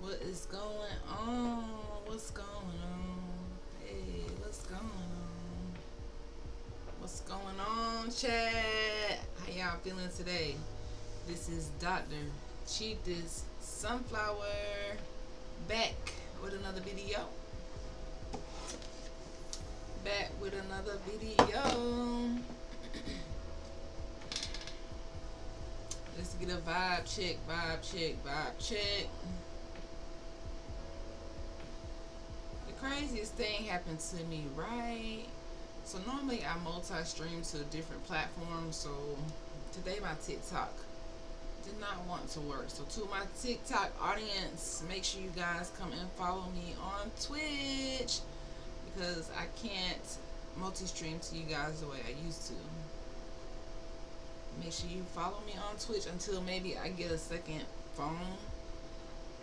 What is going on? What's going on? Hey, what's going on? What's going on, chat? How y'all feeling today? This is Dr. Cheapest Sunflower back with another video. Back with another video. Let's get a vibe check, vibe check, vibe check. The craziest thing happened to me, right? So normally I multi-stream to different platforms. So today my TikTok did not want to work. So to my TikTok audience, make sure you guys come and follow me on Twitch because I can't multi-stream to you guys the way I used to. Make sure you follow me on Twitch until maybe I get a second phone.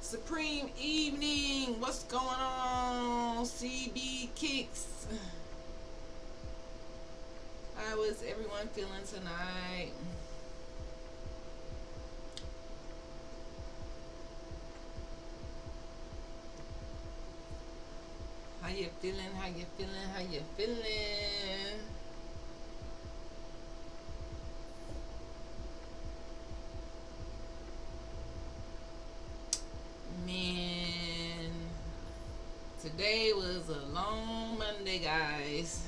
Supreme Evening, what's going on? CB Kicks. How is everyone feeling tonight? How you feeling? How you feeling? How you feeling? Man, today was a long Monday, guys.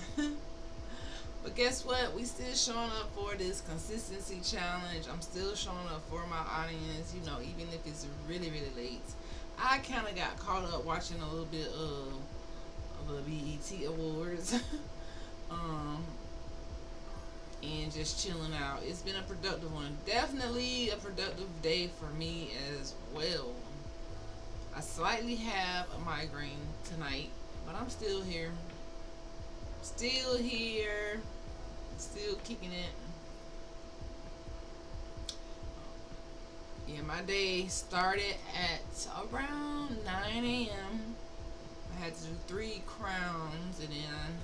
But guess what? We still showing up for this consistency challenge. I'm still showing up for my audience, even if it's really, really late. I kind of got caught up watching a little bit of the BET Awards. And just chilling out. It's been a productive one. Definitely a productive day for me as well. I slightly have a migraine tonight, but I'm still here. Still here. Still kicking it. Yeah, my day started at around 9 a.m. I had to do 3 crowns, and then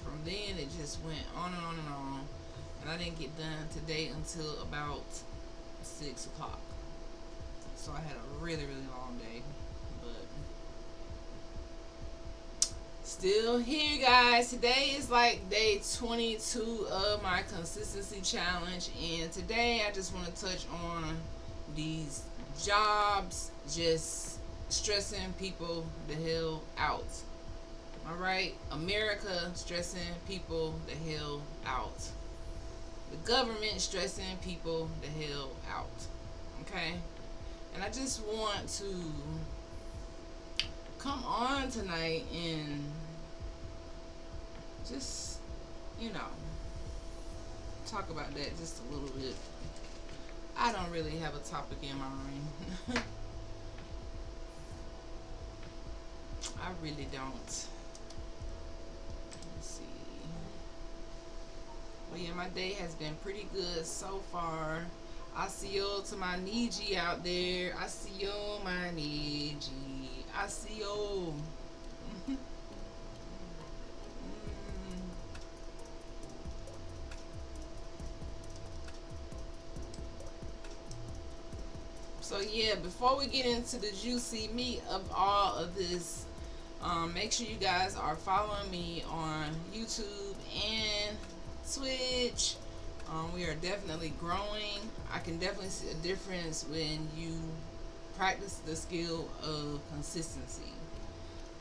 from then it just went on and on and on. And I didn't get done today until about 6 o'clock. So I had a really, really long day. But still here, guys. Today is like day 22 of my consistency challenge. And today I just want to touch on these jobs just stressing people the hell out. Alright? America stressing people the hell out. The government stressing people the hell out. Okay? And I just want to come on tonight and just, talk about that just a little bit. I don't really have a topic in mind. I really don't. Let's see. But yeah, my day has been pretty good so far. I see you to my Niji out there. I see you, my Niji. I see you. So yeah, before we get into the juicy meat of all of this, make sure you guys are following me on YouTube and Twitch. We are definitely growing. I can definitely see a difference when you practice the skill of consistency.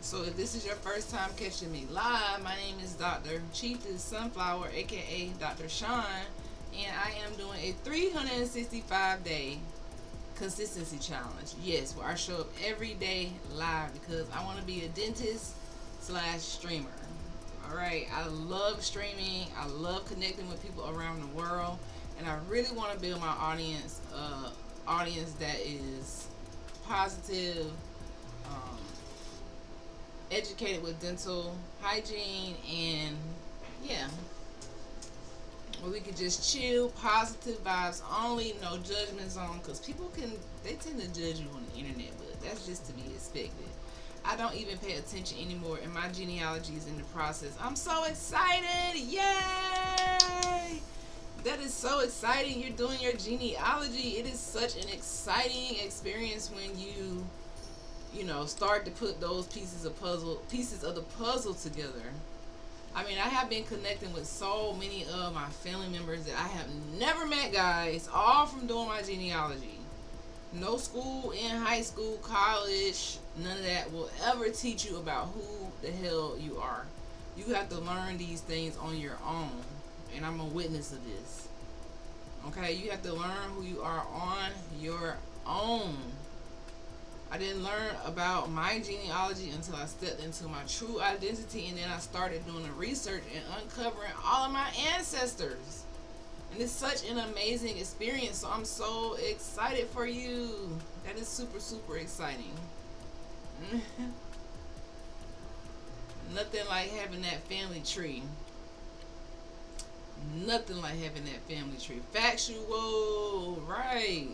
So if this is your first time catching me live, my name is Dr. Cheapest Sunflower, aka Dr. Sean, and I am doing a 365-day consistency challenge. Yes, where I show up every day live because I want to be a dentist / streamer. Alright, I love streaming. I love connecting with people around the world, and I really want to build my audience that is positive, educated with dental hygiene, and yeah, where we could just chill, positive vibes only, no judgment zone, because people they tend to judge you on the internet, but that's just to be expected. I don't even pay attention anymore, and my genealogy is in the process. I'm so excited! Yay! That is so exciting. You're doing your genealogy. It is such an exciting experience when you start to put those pieces of the puzzle together. I mean, I have been connecting with so many of my family members that I have never met, guys, all from doing my genealogy. No school in high school, college, none of that will ever teach you about who the hell you are. You have to learn these things on your own. And I'm a witness of this. Okay? You have to learn who you are on your own. I didn't learn about my genealogy until I stepped into my true identity, and then I started doing the research and uncovering all of my ancestors. And it's such an amazing experience, so I'm so excited for you. That is super, super exciting. Nothing like having that family tree. Nothing like having that family tree. Factual, right.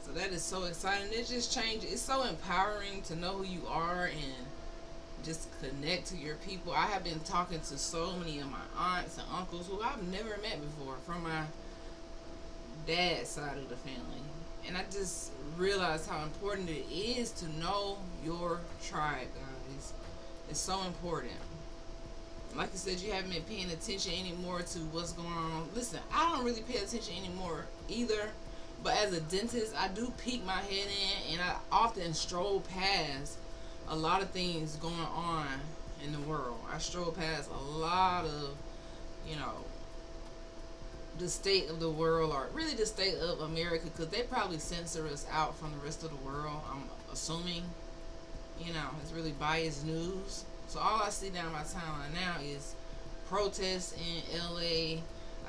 So that is so exciting. It just changes. It's so empowering to know who you are and just connect to your people. I have been talking to so many of my aunts and uncles who I've never met before from my dad's side of the family. And I just realized how important it is to know your tribe, guys. It's so important. Like I said, you haven't been paying attention anymore to what's going on. Listen, I don't really pay attention anymore either. But as a dentist, I do peek my head in, and I often stroll past a lot of things going on in the world. I stroll past a lot of, the state of the world, or really the state of America, because they probably censor us out from the rest of the world, I'm assuming. It's really biased news. So all I see down my timeline now is protests in LA.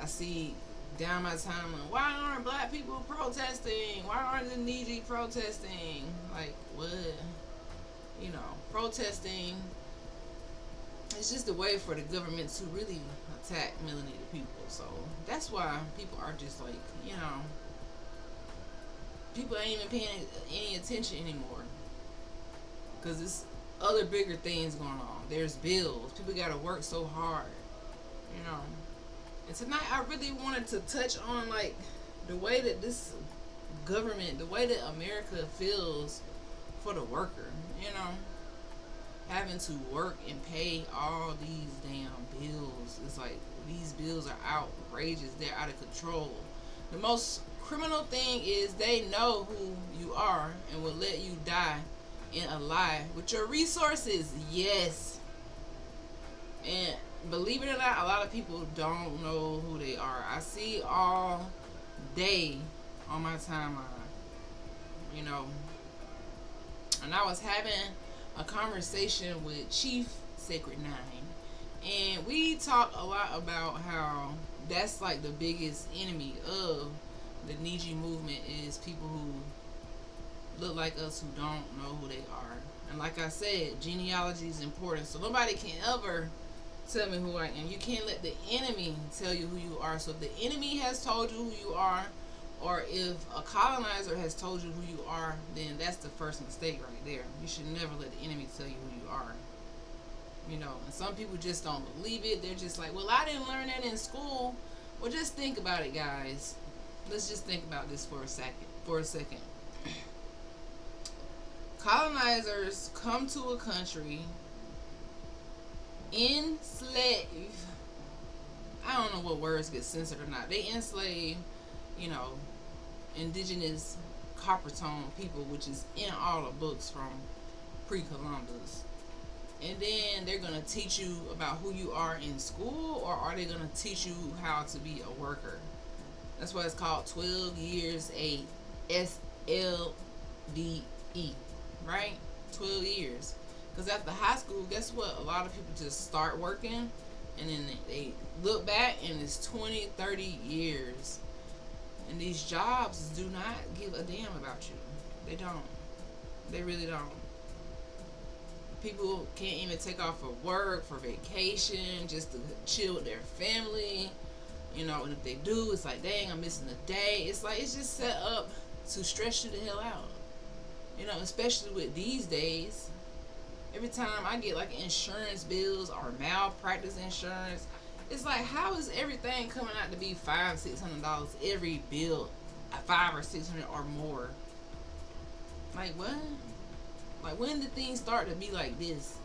I see down my timeline, why aren't black people protesting? Why aren't the Niji protesting? Like, what? Protesting. It's just a way for the government to really attack melanated people. So that's why people are just like, people ain't even paying any attention anymore. Because it's other bigger things going on. There's bills. People got to work so hard. And tonight I really wanted to touch on like the way that this government, the way that America feels for the worker, having to work and pay all these damn bills. It's like these bills are outrageous. They're out of control. The most criminal thing is they know who you are and will let you die in a lie with your resources. Yes. And believe it or not, a lot of people don't know who they are. I see all day on my timeline, and I was having a conversation with Chief Sacred Nine, and we talked a lot about how that's like the biggest enemy of the Niji movement is people who look like us, who don't know who they are. And like I said, genealogy is important, so nobody can ever tell me who I am. You can't let the enemy tell you who you are. So if the enemy has told you who you are, or if a colonizer has told you who you are, then that's the first mistake right there. You should never let the enemy tell you who you are. And some people just don't believe it. They're just like, well, I didn't learn that in school. Well, just think about it, guys. Let's just think about this for a second. Colonizers come to a country, enslave, I don't know what words get censored or not. They enslave, indigenous copper tone people, which is in all the books from pre-Columbus. And then they're going to teach you about who you are in school, or are they going to teach you how to be a worker? That's why it's called 12 years a SLVE, right? 12 years. Because after high school, guess what? A lot of people just start working, and then they look back, and it's 20, 30 years. And these jobs do not give a damn about you. They don't. They really don't. People can't even take off for work, for vacation, just to chill with their family. And if they do, it's like, dang, I'm missing a day. It's like, it's just set up to stress you the hell out. Especially with these days. Every time I get like insurance bills or malpractice insurance, it's like, how is everything coming out to be $500-$600 every bill, $500 or $600 or more? Like what? Like when did things start to be like this?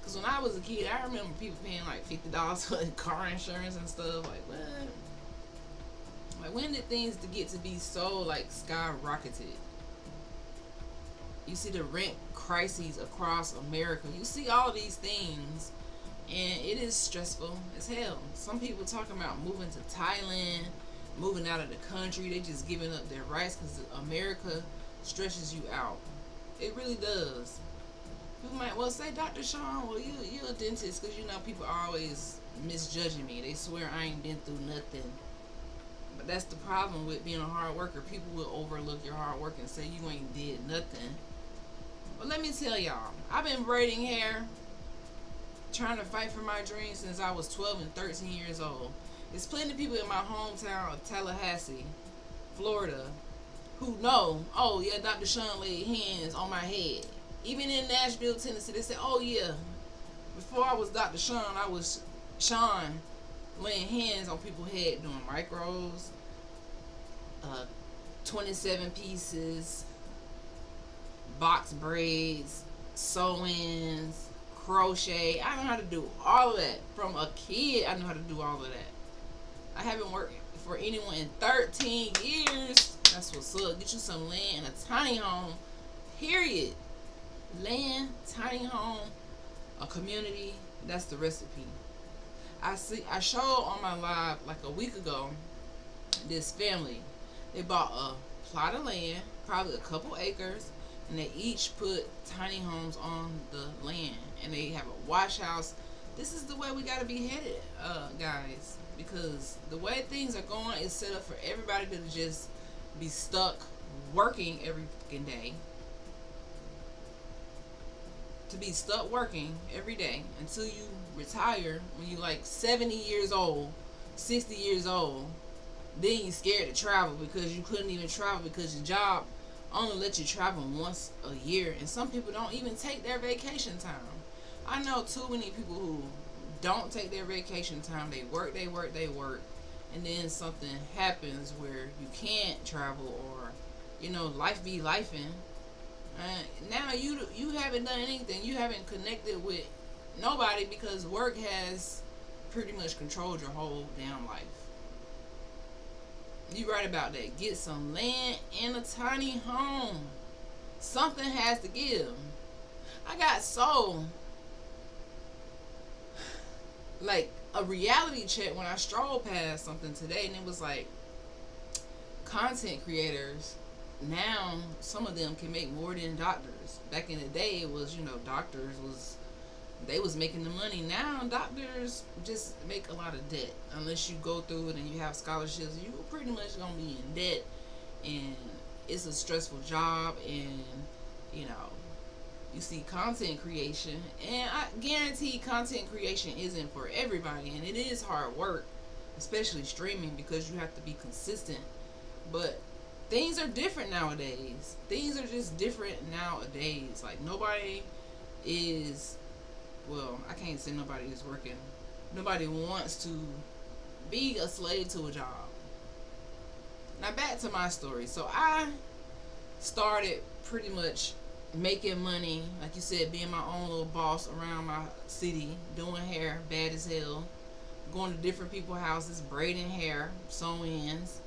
Cause when I was a kid, I remember people paying like $50 for car insurance and stuff. Like what? Like when did things to get to be so like skyrocketed? You see the rent crises across America. You see all these things, and it is stressful as hell. Some people talking about moving to Thailand, moving out of the country. They just giving up their rights because America stretches you out. It really does. People might well say, Dr. Sean, well you a dentist, because you know people are always misjudging me. They swear I ain't been through nothing. But that's the problem with being a hard worker. People will overlook your hard work and say you ain't did nothing. But let me tell y'all, I've been braiding hair, trying to fight for my dreams since I was 12 and 13 years old. There's plenty of people in my hometown of Tallahassee, Florida, who know, oh yeah, Dr. Sean laid hands on my head. Even in Nashville, Tennessee, they said, oh yeah, before I was Dr. Sean, I was Sean laying hands on people's head doing micros, 27 pieces, box braids, sew-ins, crochet. I know how to do all of that. From a kid, I know how to do all of that. I haven't worked for anyone in 13 years. That's what's up. Get you some land and a tiny home. Period. Land, tiny home, a community. That's the recipe. I showed on my live like a week ago this family. They bought a plot of land, probably a couple acres, and they each put tiny homes on the land, and they have a wash house. This is the way we got to be headed, guys, because the way things are going is set up for everybody to just be stuck working every fucking day, to be stuck working every day until you retire when you like 70 years old, 60 years old. Then you scared to travel because you couldn't even travel because your job only let you travel once a year, and some people don't even take their vacation time. I know too many people who don't take their vacation time. They work, and then something happens where you can't travel, or life be lifing. Now you haven't done anything. You haven't connected with nobody because work has pretty much controlled your whole damn life. You right about that. Get some land and a tiny home. Something has to give. I got so like a reality check when I strolled past something today, and it was like content creators now, some of them can make more than doctors. Back in the day, it was doctors was making the money. Now doctors just make a lot of debt. Unless you go through it and you have scholarships, you pretty much gonna be in debt, and it's a stressful job. And you see content creation, and I guarantee content creation isn't for everybody, and it is hard work, especially streaming, because you have to be consistent. But things are different nowadays. Things are just different nowadays. Like nobody is, well, I can't say nobody is working. Nobody wants to be a slave to a job. Now back to my story. So I started pretty much making money, like you said, being my own little boss around my city, doing hair, bad as hell, going to different people's houses, braiding hair, sew-ins,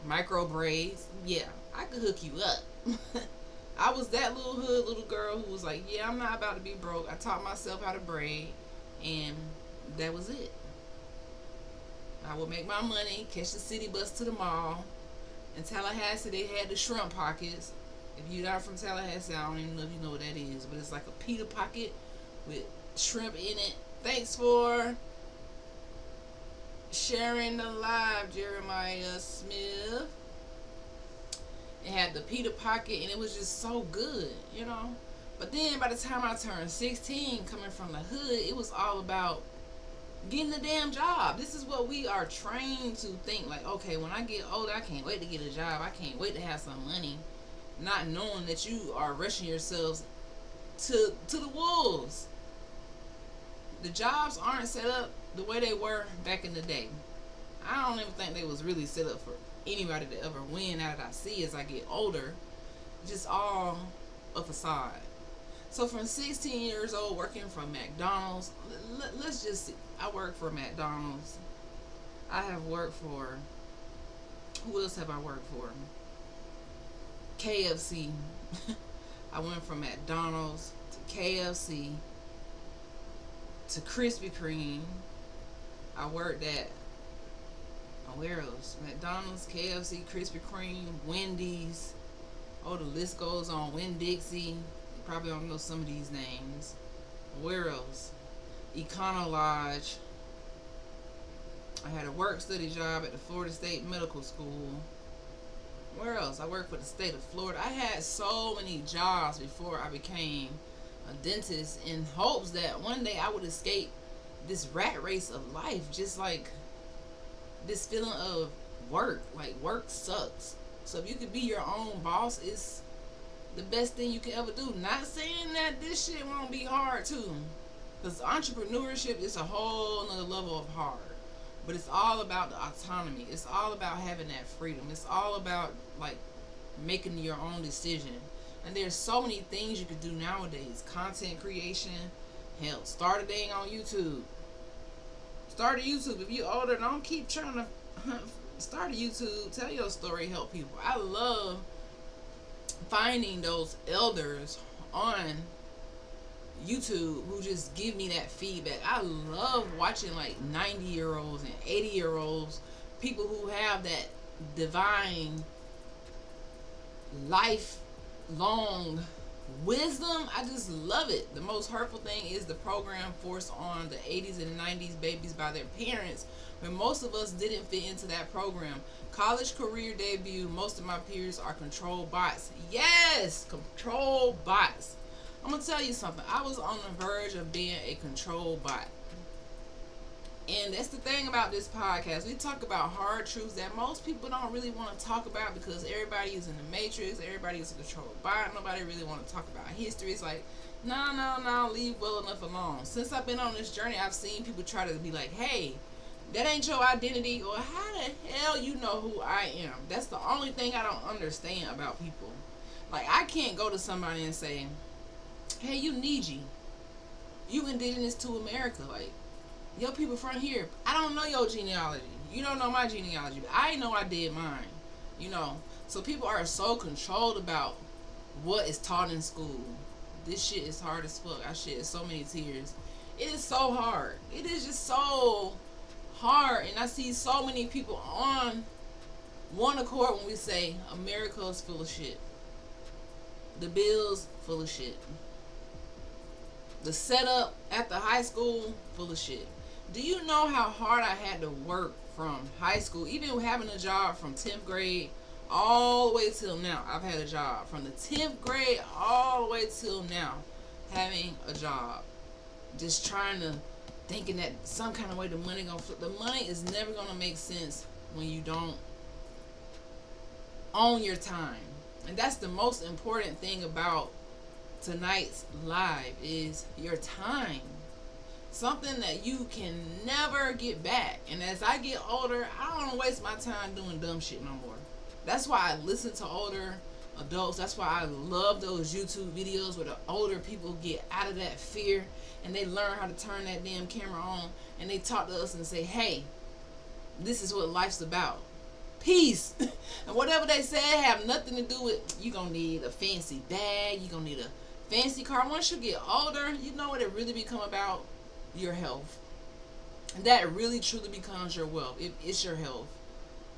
micro braids. Yeah, I could hook you up. I was that little hood little girl who was like, yeah, I'm not about to be broke. I taught myself how to braid, and that was it. I would make my money, catch the city bus to the mall. In Tallahassee, they had the shrimp pockets. If you're not from Tallahassee, I don't even know if you know what that is, but it's like a pita pocket with shrimp in it. Thanks for sharing the live, Jeremiah Smith. It had the pita pocket, and it was just so good, But then by the time I turned 16, coming from the hood, it was all about getting a damn job. This is what we are trained to think, like, okay, when I get older, I can't wait to get a job. I can't wait to have some money. Not knowing that you are rushing yourselves to the wolves. The jobs aren't set up the way they were back in the day. I don't even think they was really set up for anybody to ever win. Now that I see as I get older, just all a facade. So from 16 years old working for McDonald's, let's just see. I work for McDonald's. I have worked for, who else have I worked for? KFC. I went from McDonald's to KFC to Krispy Kreme. I worked at, where else? McDonald's, KFC, Krispy Kreme, Wendy's. Oh, the list goes on. Winn-Dixie. You probably don't know some of these names. Where else? Econo Lodge. I had a work study job at the Florida State Medical School. Where else? I worked for the state of Florida. I had so many jobs before I became a dentist in hopes that one day I would escape this rat race of life. Just like this feeling of work. Like work sucks. So if you could be your own boss, it's the best thing you can ever do. Not saying that this shit won't be hard too. Because entrepreneurship is a whole nother level of hard. But it's all about the autonomy. It's all about having that freedom. It's all about like making your own decision. And there's so many things you could do nowadays. Content creation. Hell, start a thing on YouTube. Start a YouTube. If you're older, don't keep trying to start a YouTube. Tell your story, help people. I love finding those elders on YouTube who just give me that feedback. I love watching like 90-year-olds and 80-year-olds, people who have that divine lifelong wisdom. I just love it. The most hurtful thing is the program forced on the 80s and 90s babies by their parents, when most of us didn't fit into that program. College career debut, most of my peers are control bots. Yes, control bots. I'm going to tell you something. I was on the verge of being a control bot. And that's the thing about this podcast. We talk about hard truths that most people don't really want to talk about because everybody is in the matrix. Everybody is a control bot. Nobody really want to talk about history. It's like, no, leave well enough alone. Since I've been on this journey, I've seen people try to be like, hey, that ain't your identity, or how the hell you know who I am? That's the only thing I don't understand about people. Like, I can't go to somebody and say, hey, you Niji, you indigenous to America, like, your people from here. I don't know your genealogy. You don't know my genealogy, but I know I did mine. You know, so people are so controlled about what is taught in school. This shit is hard as fuck. I shed so many tears. It is so hard. It is just so hard, and I see so many people on one accord when we say America is full of shit. The bills full of shit. The setup at the high school full of shit. Do you know how hard I had to work from high school, even having a job from 10th grade all the way till now? I've had a job from the 10th grade all the way till now, having a job, just trying to, thinking that some kind of way the money gonna flip. The money is never gonna make sense when you don't own your time. And that's the most important thing about tonight's live, is your time. Something that you can never get back. And as I get older, I don't waste my time doing dumb shit no more. That's why I listen to older adults. That's why I love those YouTube videos where the older people get out of that fear and they learn how to turn that damn camera on, and they talk to us and say, hey, this is what life's about. Peace. And whatever they say have nothing to do with, you're going to need a fancy bag, you're going to need a fancy car. Once you get older, you know what it really become about? Your health. And that really truly becomes your wealth. It's your health.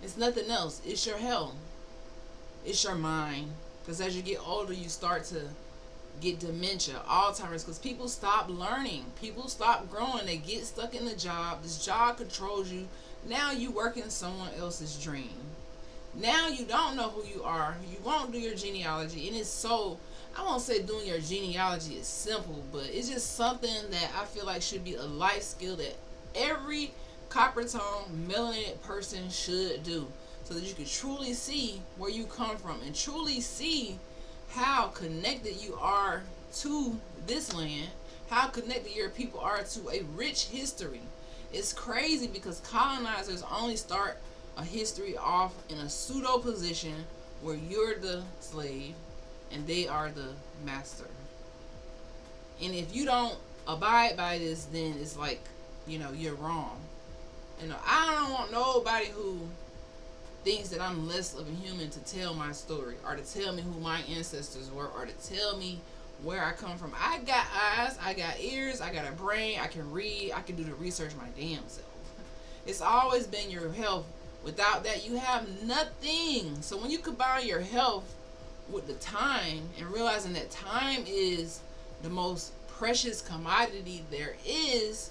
It's nothing else. It's your health. It's your mind. Because as you get older, you start to get dementia, Alzheimer's, because people stop learning. People stop growing. They get stuck in the job. This job controls you. Now you work in someone else's dream. Now you don't know who you are. You won't do your genealogy. And it's so, I won't say doing your genealogy is simple, but it's just something that I feel like should be a life skill that every copper tone melanated person should do, so that you can truly see where you come from and truly see how connected you are to this land, how connected your people are to a rich history. It's crazy because colonizers only start a history off in a pseudo position where you're the slave and they are the master. And if you don't abide by this, then it's like, you're wrong. I don't want nobody who thinks that I'm less of a human to tell my story, or to tell me who my ancestors were, or to tell me where I come from. I got eyes, I got ears, I got a brain, I can read, I can do the research my damn self. It's always been your health. Without that, you have nothing. So when you combine your health with the time, and realizing that time is the most precious commodity there is,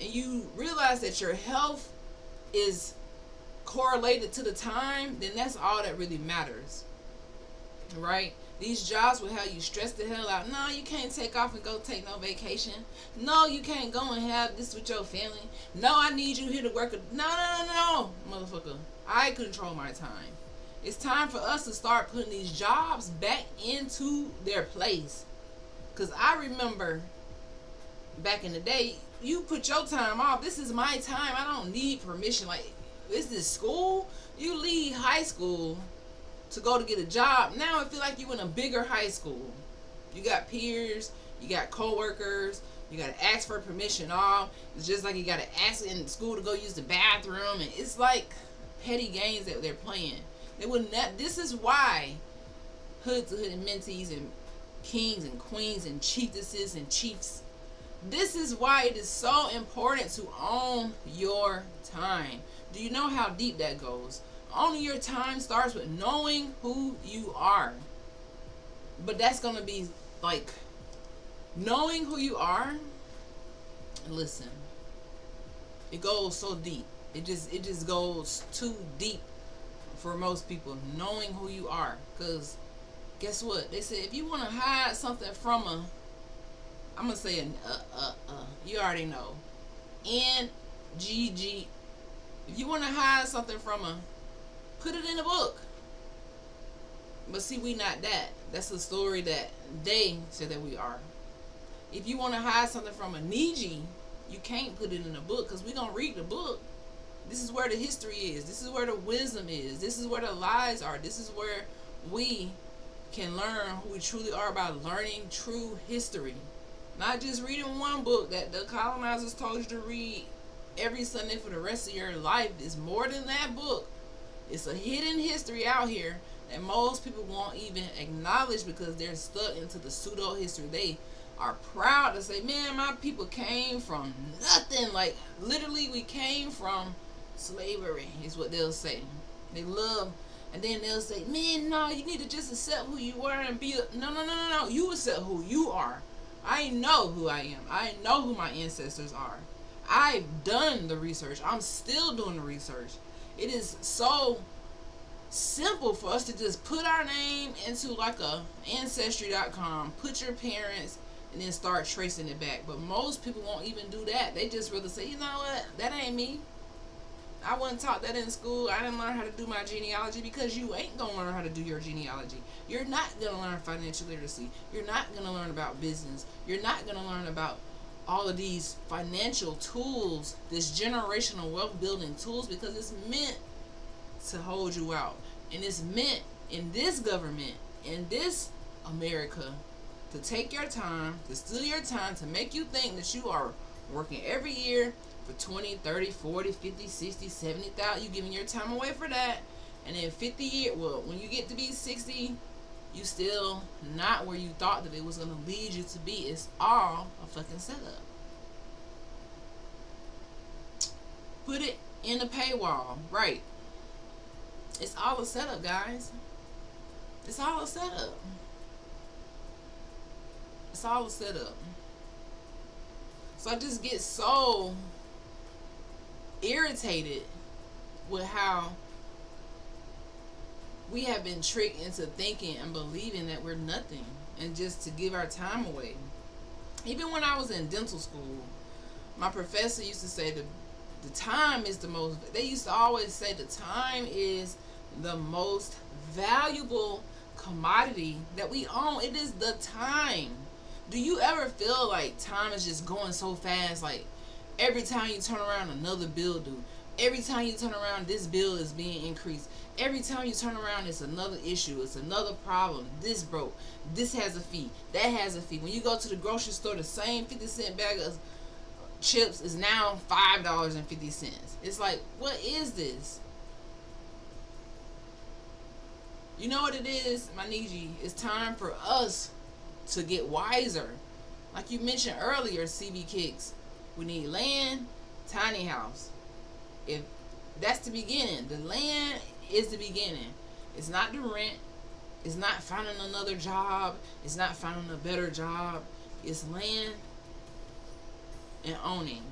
and you realize that your health is correlated to the time, then that's all that really matters, right? These jobs will have you stressed the hell out. No, you can't take off and go take no vacation. No, you can't go and have this with your family. No, I need you here to work. No, motherfucker. I control my time. It's time for us to start putting these jobs back into their place. Because I remember back in the day, you put your time off. This is my time. I don't need permission. Like, is this school? You leave high school to go to get a job. Now I feel like you in a bigger high school. You got peers, you got co-workers, you got to ask for permission off. It's just like you got to ask in school to go use the bathroom. And it's like petty games that they're playing. They would not. This is why hood to hood and mentees and kings and queens and chiefesses and chiefs. This is why it is so important to own your time. Do you know how deep that goes? Owning your time starts with knowing who you are. But that's going to be like knowing who you are. Listen, it goes so deep. It just goes too deep for most people, knowing who you are. Because guess what? They said if you want to hide something from I'm going to say you already know. NGG. If you want to hide something from put it in a book. But see, we not that. That's the story that they said that we are. If you want to hide something from a Niji, you can't put it in a book, because we're going to read the book. This is where the history is. This is where the wisdom is. This is where the lies are. This is where we can learn who we truly are by learning true history. Not just reading one book that the colonizers told you to read every Sunday for the rest of your life. Is more than that book. It's a hidden history out here that most people won't even acknowledge because they're stuck into the pseudo history. They are proud to say, man, my people came from nothing. Like, literally, we came from slavery, is what they'll say. They love, and then they'll say, man, no, you need to just accept who you are and be no. You accept who you are. I know who I am. I know who my ancestors are. I've done the research. I'm still doing the research. It is so simple for us to just put our name into like a ancestry.com, put your parents, and then start tracing it back. But most people won't even do that. They just rather say, you know what, that ain't me. I wasn't taught that in school. I didn't learn how to do my genealogy, because you ain't going to learn how to do your genealogy. You're not going to learn financial literacy. You're not going to learn about business. You're not going to learn about all of these financial tools, this generational wealth building tools, because it's meant to hold you out. And it's meant in this government, in this America, to take your time, to steal your time, to make you think that you are working every year for 20, 30, 40, 50, 60, 70,000. You giving your time away for that. And then 50 years, well, when you get to be 60, you still not where you thought that it was going to lead you to be. It's all a fucking setup. Put it in a paywall. Right. It's all a setup, guys. It's all a setup. It's all a setup. So I just get so irritated with how we have been tricked into thinking and believing that we're nothing, and just to give our time away. Even when I was in dental school, my professor used to say the time is the most, they used to always say the time is the most valuable commodity that we own. It is the time. Do you ever feel like time is just going so fast? Like every time you turn around, another bill due. Every time you turn around, this bill is being increased. Every time you turn around, it's another issue. It's another problem. This broke. This has a fee. That has a fee. When you go to the grocery store, the same 50-cent bag of chips is now $5.50. It's like, what is this? You know what it is, my Niji? It's time for us to get wiser. Like you mentioned earlier, CB Kicks. We need land, tiny house. If that's the beginning, the land is the beginning. It's not the rent. It's not finding another job. It's not finding a better job. It's land and owning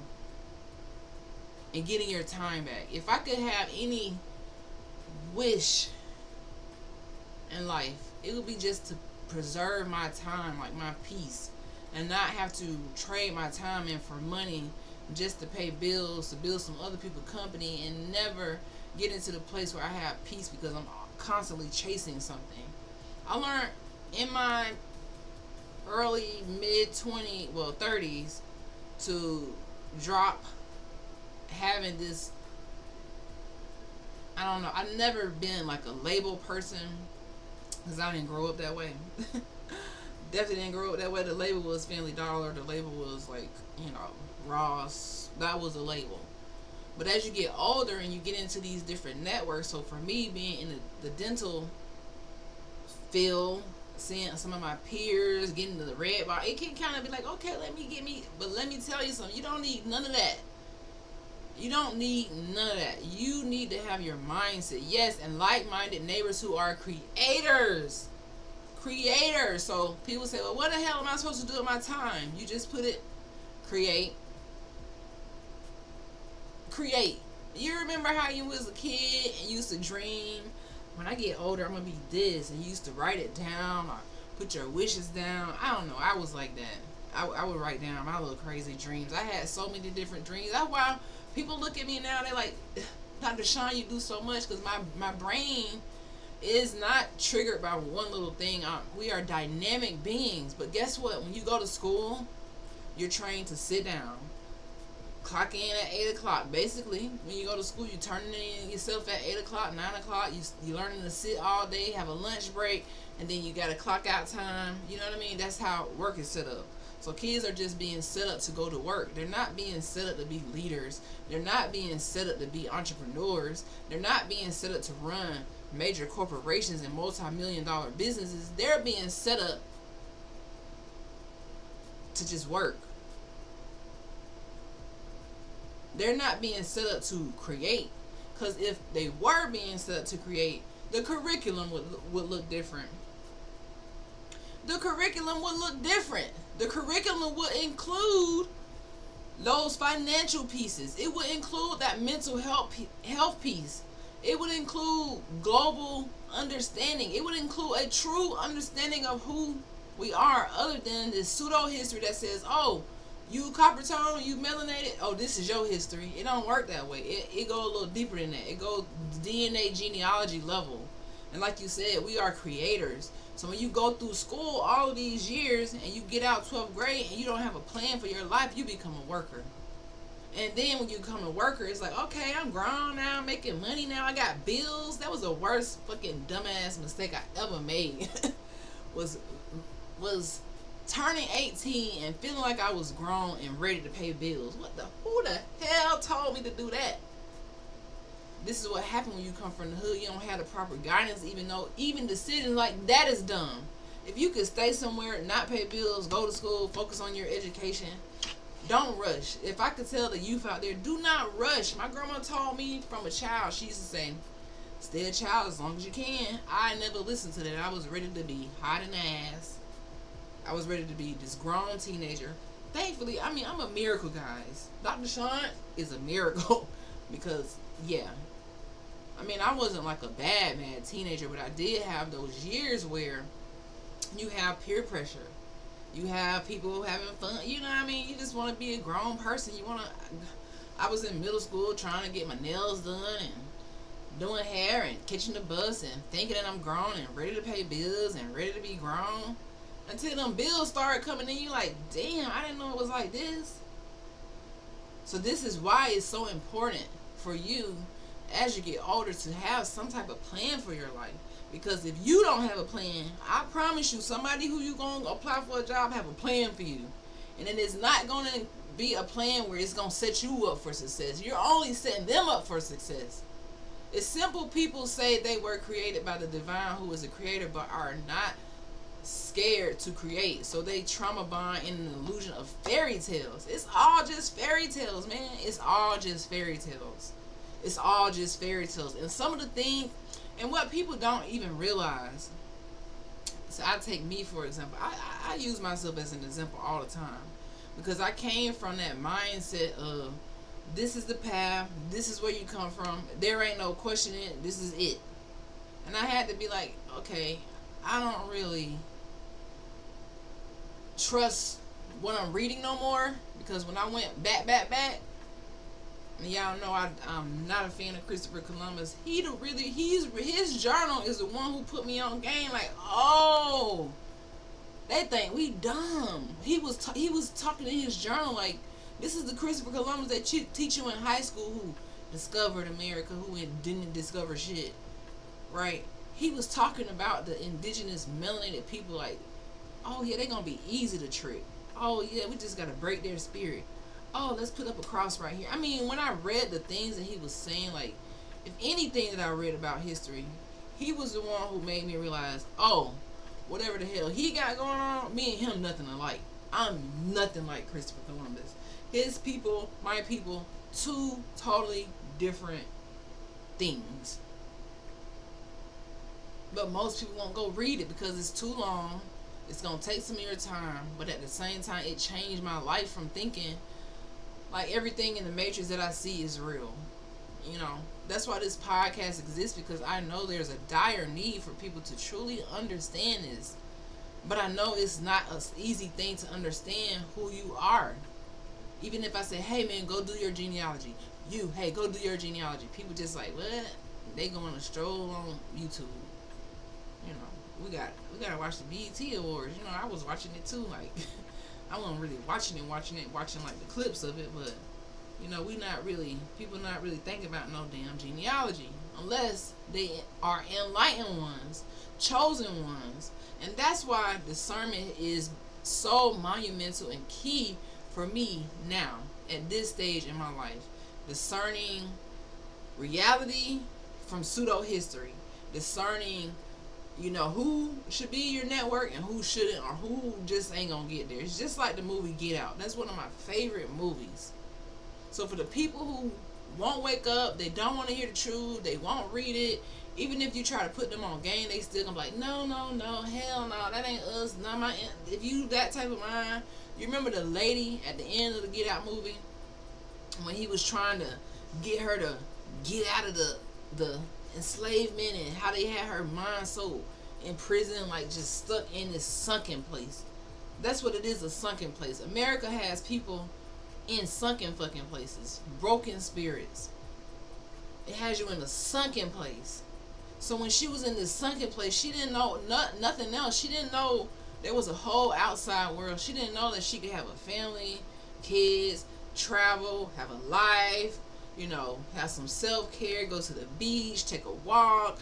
and getting your time back. If I could have any wish in life, it would be just to preserve my time, like my peace, and not have to trade my time in for money just to pay bills, to build some other people's company, and never get into the place where I have peace because I'm constantly chasing something. I learned in my early mid 30s to drop having this. I don't know, I've never been like a label person because I didn't grow up that way. Definitely didn't grow up that way. The label was Family Dollar. The label was like, Ross. That was a label. But as you get older and you get into these different networks, so for me being in the dental field, seeing some of my peers getting to the red bar, it can kind of be like, okay, but let me tell you something. You don't need none of that. You don't need none of that. You need to have your mindset. Yes, and like-minded neighbors who are creators. So people say, well, what the hell am I supposed to do with my time? You just put it, create. You remember how you was a kid and used to dream, when I get older I'm gonna be this, and you used to write it down or put your wishes down. I don't know, I was like that. I would write down my little crazy dreams. I had so many different dreams. That's why people look at me now, they're like, Dr. Sean, you do so much, because my brain is not triggered by one little thing. We are dynamic beings. But guess what? When you go to school, you're trained to sit down, clock in at 8 o'clock. Basically, when you go to school, you turning in yourself at 8 o'clock, 9 o'clock. You learning to sit all day, have a lunch break, and then you got a clock out time. You know what I mean? That's how work is set up. So kids are just being set up to go to work. They're not being set up to be leaders. They're not being set up to be entrepreneurs. They're not being set up to run major corporations and multi-million-dollar businesses. They're being set up to just work. They're not being set up to create. Because if they were being set up to create, the curriculum would look different. The curriculum would look different. The curriculum would include those financial pieces. It would include that mental health piece. It would include global understanding. It would include a true understanding of who we are, other than this pseudo history that says, oh, you copper tone, you melanated, oh, this is your history. It don't work that way. It go a little deeper than that. It go DNA genealogy level. And like you said, we are creators. So when you go through school all of these years and you get out 12th grade and you don't have a plan for your life, you become a worker. And then when you become a worker, it's like, okay, I'm grown now, I'm making money now, I got bills. That was the worst fucking dumbass mistake I ever made. was turning 18 and feeling like I was grown and ready to pay bills. Who the hell told me to do that? This is what happened when you come from the hood. You don't have the proper guidance, even decisions like that is dumb. If you could stay somewhere, not pay bills, go to school, focus on your education, don't rush. If I could tell the youth out there, do not rush. My grandma told me from a child, she used to say, stay a child as long as you can. I never listened to that. I was ready to be hot in the ass. I was ready to be this grown teenager. Thankfully, I'm a miracle, guys. Dr. Sean is a miracle because, yeah. I wasn't like a bad teenager, but I did have those years where you have peer pressure. You have people having fun. You know what I mean? You just want to be a grown person. I was in middle school trying to get my nails done and doing hair and catching the bus and thinking that I'm grown and ready to pay bills and ready to be grown. Until them bills started coming in, you like, damn, I didn't know it was like this. So this is why it's so important for you as you get older to have some type of plan for your life. Because if you don't have a plan, I promise you, somebody who you gonna apply for a job have a plan for you, and then it's not gonna be a plan where it's gonna set you up for success. You're only setting them up for success. It's simple. People say they were created by the divine, who is a creator, but are not scared to create. So they trauma bond in an illusion of fairy tales. It's all just fairy tales, man. It's all just fairy tales. It's all just fairy tales. And some of the things, and what people don't even realize. So I take me for example. I use myself as an example all the time, because I came from that mindset of, this is the path, this is where you come from, there ain't no questioning it, this is it. And I had to be like, okay, I don't really trust what I'm reading no more, because when I went back, and y'all know I'm not a fan of Christopher Columbus. His journal is the one who put me on game. Like, oh, they think we dumb. He was talking in his journal like, this is the Christopher Columbus that teach you in high school, who discovered America, who didn't discover shit, right? He was talking about the indigenous melanated people. Like, oh yeah, they gonna be easy to trick. Oh yeah, we just gotta break their spirit. Oh, let's put up a cross right here. I mean, when I read the things that he was saying, like, if anything that I read about history, he was the one who made me realize, oh, whatever the hell he got going on, me and him nothing alike. I'm nothing like Christopher Columbus. His people, my people, two totally different things. But most people won't go read it because it's too long. It's going to take some of your time. But at the same time, it changed my life from thinking like everything in the Matrix that I see is real. You know, that's why this podcast exists, because I know there's a dire need for people to truly understand this. But I know it's not an easy thing to understand who you are. Even if I say, hey man, go do your genealogy. Hey, go do your genealogy. People just like, what? They going to stroll on YouTube. You know, we gotta watch the BET Awards. You know, I was watching it too. Like, I wasn't really watching like the clips of it, but you know, people not really thinking about no damn genealogy unless they are enlightened ones, chosen ones. And that's why discernment is so monumental and key for me now at this stage in my life. Discerning reality from pseudo history, discerning, you know, who should be your network and who shouldn't, or who just ain't gonna get there. It's just like the movie Get Out. That's one of my favorite movies. So for the people who won't wake up, they don't want to hear the truth, they won't read it, even if you try to put them on game, they still gonna be like, no, hell no, that ain't us. Not my. If you that type of mind, you remember the lady at the end of the Get Out movie when he was trying to get her to get out of the enslavement, and how they had her mind so in prison, like just stuck in this sunken place. That's what it is, a sunken place. America has people in sunken fucking places, broken spirits. It has you in a sunken place. So when she was in this sunken place, she didn't know nothing else. She didn't know there was a whole outside world. She didn't know that she could have a family, kids, travel, have a life, you know, have some self-care, go to the beach, take a walk,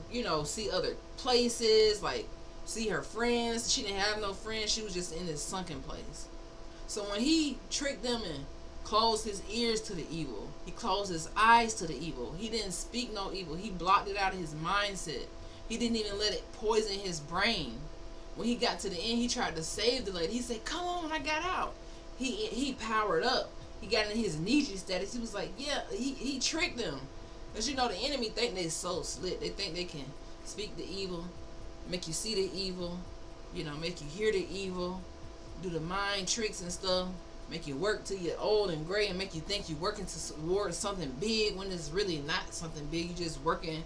you know, see other places, like see her friends. She didn't have no friends. She was just in this sunken place. So when he tricked them and closed his ears to the evil, he closed his eyes to the evil, he didn't speak no evil, he blocked it out of his mindset, he didn't even let it poison his brain. When he got to the end, he tried to save the lady. He said, come on, I got out. He powered up. He got in his Nietzsche status. He was like, yeah, he tricked them. Because you know the enemy think they so slick. They think they can speak the evil, make you see the evil, you know, make you hear the evil, do the mind tricks and stuff, make you work till you're old and gray, and make you think you're working towards something big when it's really not something big. You're just working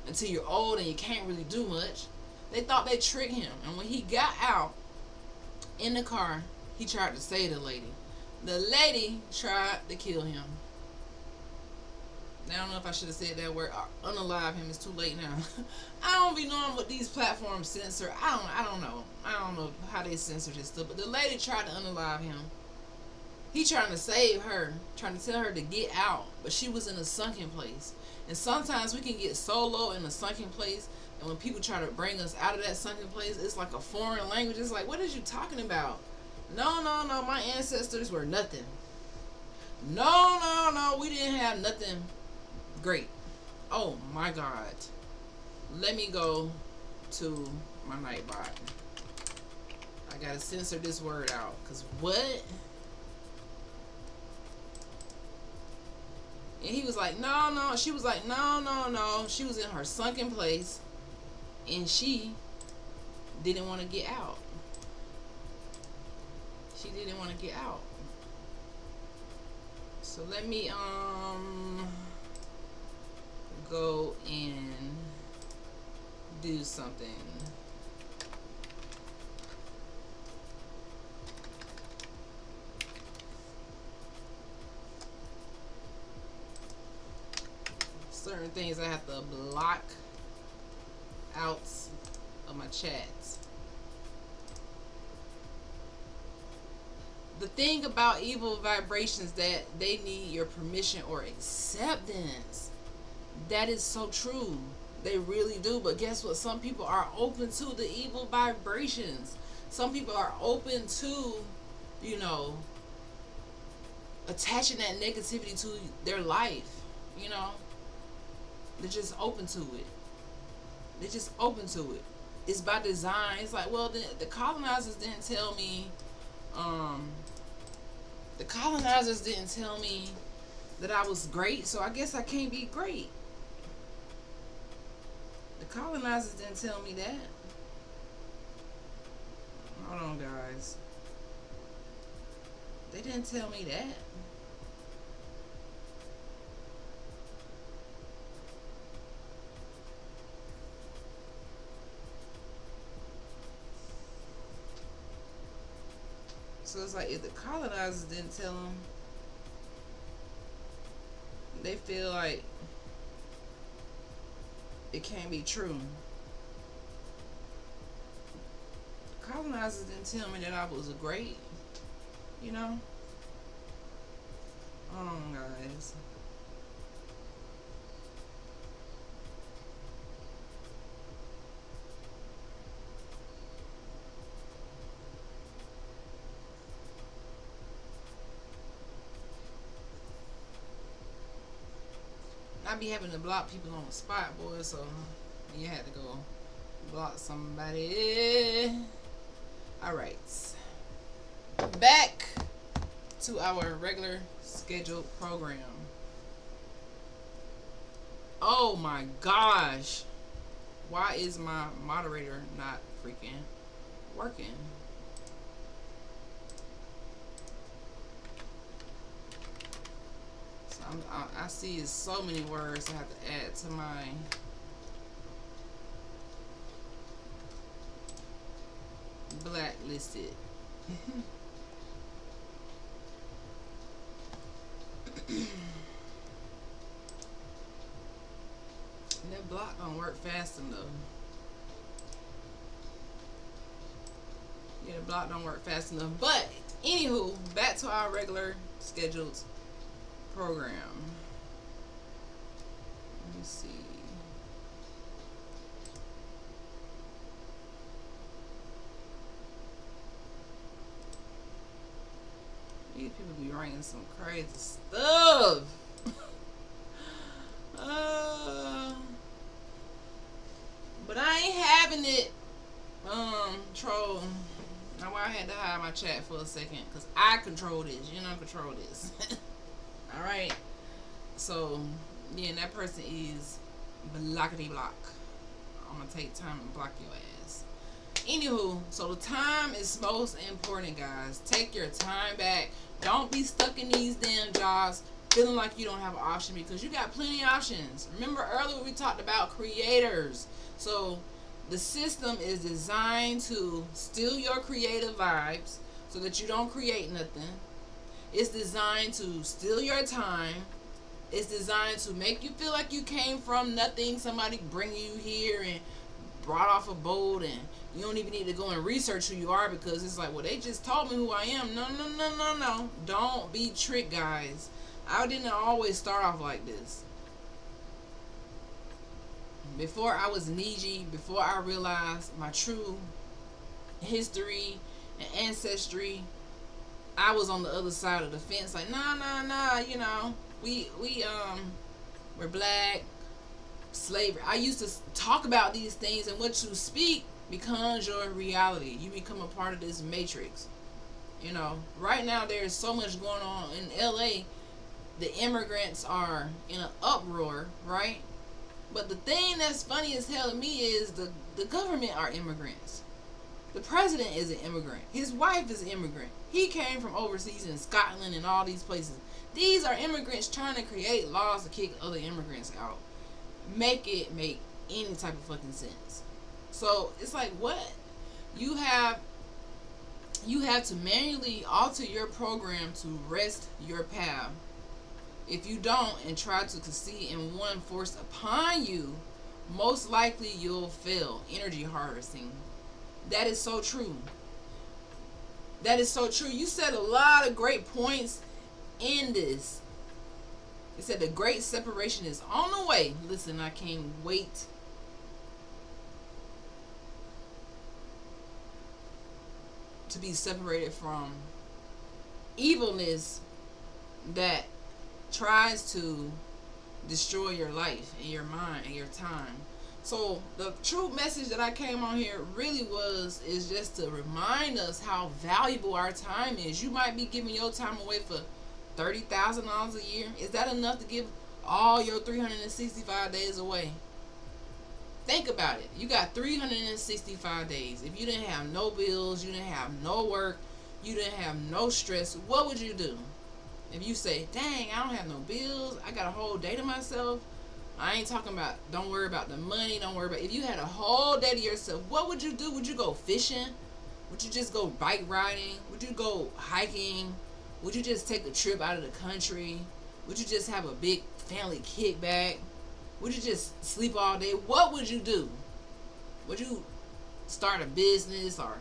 until you're old and you can't really do much. They thought they tricked him. And when he got out in the car, he tried to save the lady. The lady tried to kill him. Now, I don't know if I should have said that word. Unalive him. It's too late now. I don't be knowing what these platforms censor. I don't know. I don't know how they censor this stuff. But the lady tried to unalive him. He trying to save her, trying to tell her to get out, but she was in a sunken place. And sometimes we can get so low in a sunken place, and when people try to bring us out of that sunken place, it's like a foreign language. It's like, what is you talking about? No, no, no, my ancestors were nothing. No, no, no, we didn't have nothing great. Oh my God. Let me go to my Nightbot. I gotta censor this word out, because what? And he was like, no, no. She was like, no, no, no. She was in her sunken place, and she didn't want to get out. She didn't want to get out. So let me go and do something. Certain things I have to block out of my chats. The thing about evil vibrations, that they need your permission or acceptance. That is so true. They really do. But guess what? Some people are open to the evil vibrations. Some people are open to, you know, attaching that negativity to their life. You know, they're just open to it. They're just open to it. It's by design. It's like, well, the colonizers didn't tell me. The colonizers didn't tell me that I was great, so I guess I can't be great. The colonizers didn't tell me that. Hold on, guys. They didn't tell me that. So it's like, if the colonizers didn't tell them, they feel like it can't be true. The colonizers didn't tell me that I was great, you know? Hold on, guys. I be having to block people on the spot, boy, so you had to go block somebody. Alright. Back to our regular scheduled program. Oh my gosh. Why is my moderator not freaking working? I see so many words I have to add to my blacklisted. That block don't work fast enough. Yeah, the block don't work fast enough. But anywho, back to our regular scheduled program. Let me see. These people be writing some crazy stuff. But I ain't having it. Troll. Now why I had to hide my chat for a second, because I control this. You don't control this. Alright. So, yeah, that person is blockety block. I'm gonna take time and block your ass. Anywho, so the time is most important, guys. Take your time back. Don't be stuck in these damn jobs feeling like you don't have an option, because you got plenty of options. Remember earlier we talked about creators. So the system is designed to steal your creative vibes so that you don't create nothing. It's designed to steal your time. It's designed to make you feel like you came from nothing. Somebody bring you here and brought off a boat and you don't even need to go and research who you are because it's like, well, they just told me who I am. No, no, no, no, no. Don't be tricked, guys. I didn't always start off like this. Before I was Niji, before I realized my true history and ancestry, I was on the other side of the fence, like, nah, you know, we're black, slavery. I used to talk about these things, and what you speak becomes your reality. You become a part of this matrix. You know, right now there's so much going on in LA. The immigrants are in an uproar, right? But the thing that's funny as hell to me is the government are immigrants. The president is an immigrant. His wife is an immigrant. He came from overseas in Scotland and all these places. These are immigrants trying to create laws to kick other immigrants out. Make it make any type of fucking sense. So it's like, what? You have to manually alter your program to rest your path. If you don't and try to succeed in one forced upon you, most likely you'll fail. Energy harvesting. That is so true. That is so true. You said a lot of great points in this. It said the great separation is on the way. Listen, I can't wait to be separated from evilness that tries to destroy your life and your mind and your time. So the true message that I came on here really is just to remind us how valuable our time is. You might be giving your time away for $30,000 a year. Is that enough to give all your 365 days away? Think about it. You got 365 days. If you didn't have no bills, you didn't have no work, you didn't have no stress, what would you do? If you say, dang, I don't have no bills, I got a whole day to myself. I ain't talking about, don't worry about the money, don't worry about, if you had a whole day to yourself, what would you do? Would you go fishing? Would you just go bike riding? Would you go hiking? Would you just take a trip out of the country? Would you just have a big family kickback? Would you just sleep all day? What would you do? Would you start a business or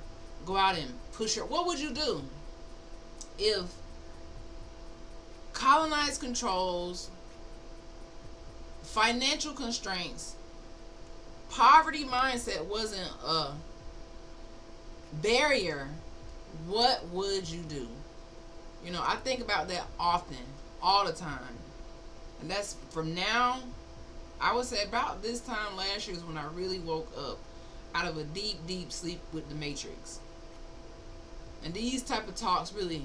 go out and push your, what would you do? If colonized controls, financial constraints, poverty mindset wasn't a barrier, what would you do? You know, I think about that often, all the time. And that's from now, I would say about this time last year is when I really woke up out of a deep, deep sleep with the Matrix. And these type of talks really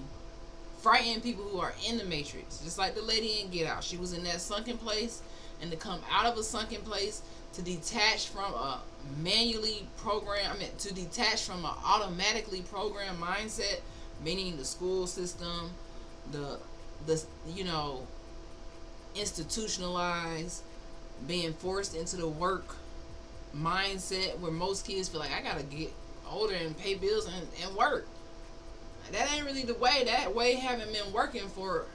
frighten people who are in the Matrix. Just like the lady in Get Out. She was in that sunken place, and to come out of a sunken place, to detach from a manually programmed, to detach from an automatically programmed mindset, meaning the school system, the institutionalized, being forced into the work mindset where most kids feel like, I gotta get older and pay bills and work. That ain't really the way. That way haven't been working for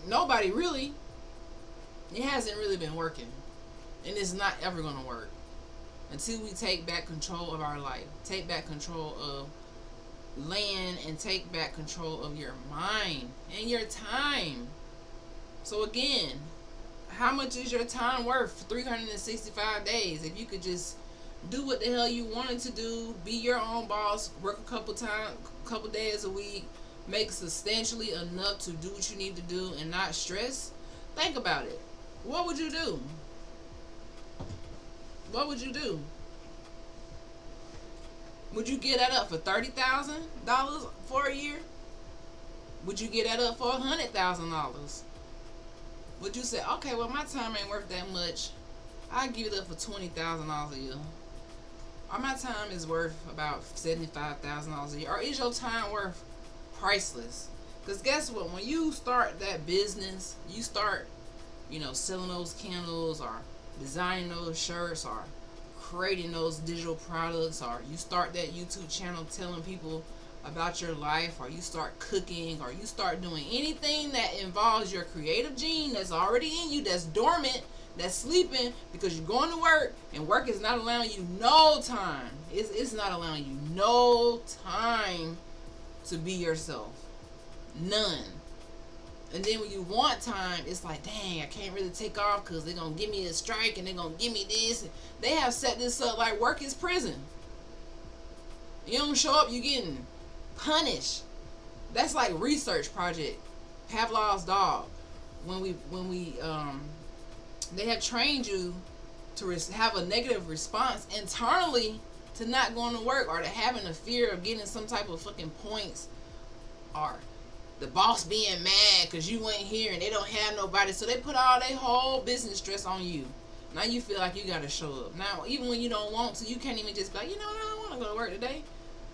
nobody really. It hasn't really been working, and it's not ever gonna work until we take back control of our life, take back control of land, and take back control of your mind and your time. So again, how much is your time worth? 365 days. If you could just do what the hell you wanted to do, be your own boss, work a couple days a week, make substantially enough to do what you need to do and not stress, think about it. What would you do? What would you do? Would you get that up for $30,000 for a year? Would you get that up for $100,000? Would you say, okay, well, my time ain't worth that much, I give it up for $20,000 a year? Or my time is worth about $75,000 a year? Or is your time worth priceless? Because guess what? When you start that business, you start, selling those candles or designing those shirts or creating those digital products, or you start that YouTube channel telling people about your life, or you start cooking, or you start doing anything that involves your creative gene that's already in you, that's dormant, That's sleeping because you're going to work and work is not allowing you no time. It's not allowing you no time to be yourself. None. And then when you want time, it's like, dang, I can't really take off because they're going to give me a strike and they're going to give me this. They have set this up like work is prison. You don't show up, you're getting punished. That's like research project. Pavlov's dog. When we they have trained you to have a negative response internally to not going to work, or to having a fear of getting some type of fucking points, or the boss being mad because you went here and they don't have nobody, so they put all their whole business stress on you. Now you feel like you gotta show up. Now even when you don't want to, you can't even just be like, you know what, I don't want to go to work today.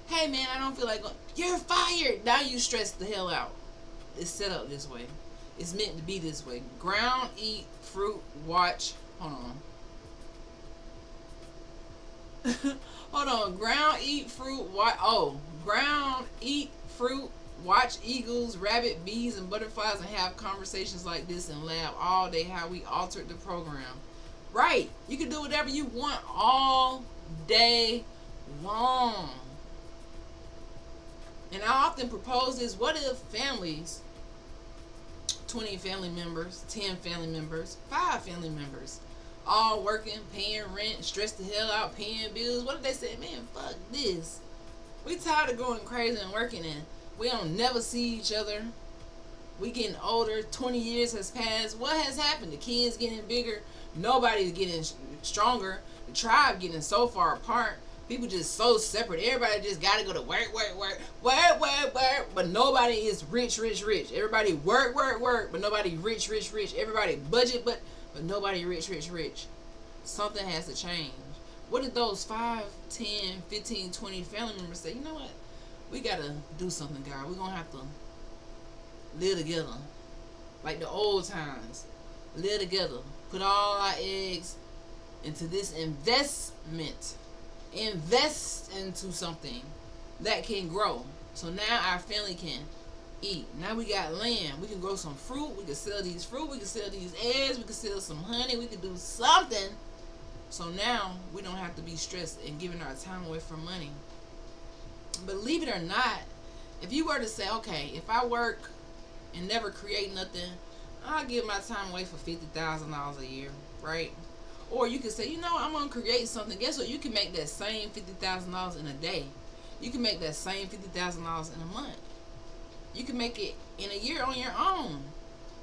Hey man, I don't feel like going. You're fired. Now you stress the hell out. It's set up this way. It's meant to be this way. Ground, eat, fruit, watch. Hold on. Hold on. Ground, eat, fruit, watch. Oh, ground, eat, fruit, watch eagles, rabbit, bees, and butterflies, and have conversations like this and laugh all day. How we altered the program. Right. You can do whatever you want all day long. And I often propose this: what if families, 20 family members, 10 family members, 5 family members, all working, paying rent, stressed the hell out, paying bills? What if they said, man, fuck this. We tired of going crazy and working, and we don't never see each other. We getting older. 20 years has passed. What has happened? The kids getting bigger. Nobody's getting stronger. The tribe getting so far apart. People just so separate. Everybody just got to go to work. But nobody is rich. Everybody work. But nobody rich. Everybody budget, but nobody rich. Something has to change. What did those 5, 10, 15, 20 family members say? You know what? We got to do something, guys. We're going to have to live together. Like the old times. Live together. Put all our eggs into this investment. Invest into something that can grow. So now our family can eat. Now we got land. We can grow some fruit. We can sell these fruit. We can sell these eggs. We can sell some honey. We can do something. So now we don't have to be stressed and giving our time away for money. Believe it or not, if you were to say, okay, if I work and never create nothing, I'll give my time away for $50,000 a year, right? Or you can say, you know, I'm going to create something. Guess what? You can make that same $50,000 in a day. You can make that same $50,000 in a month. You can make it in a year on your own.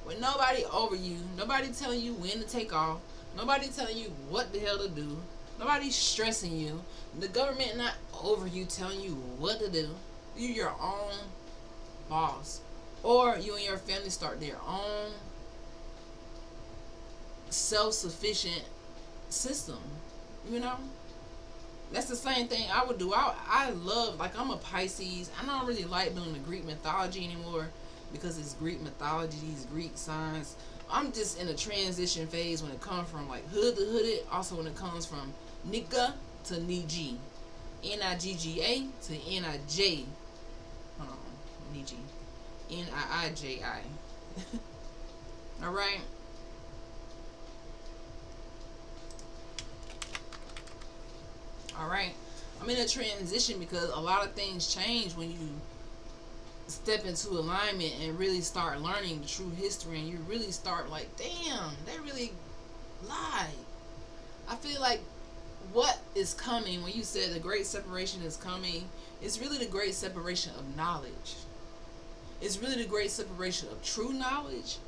With nobody over you. Nobody telling you when to take off. Nobody telling you what the hell to do. Nobody stressing you. The government not over you telling you what to do. You're your own boss. Or you and your family start their own self-sufficient system. You know, that's the same thing I would do. I love, like, I'm a Pisces. I don't really like doing the Greek mythology anymore because it's Greek mythology, these Greek signs. I'm just in a transition phase when it comes from like hood to hooded. Also when it comes from nigga to niji, Nigga to Nij. Hold on, niji, Niiji. All right. Alright, I'm in a transition because a lot of things change when you step into alignment and really start learning the true history, and you really start like, damn, they really lied. I feel like what is coming, when you said the great separation is coming, it's really the great separation of knowledge. It's really the great separation of true knowledge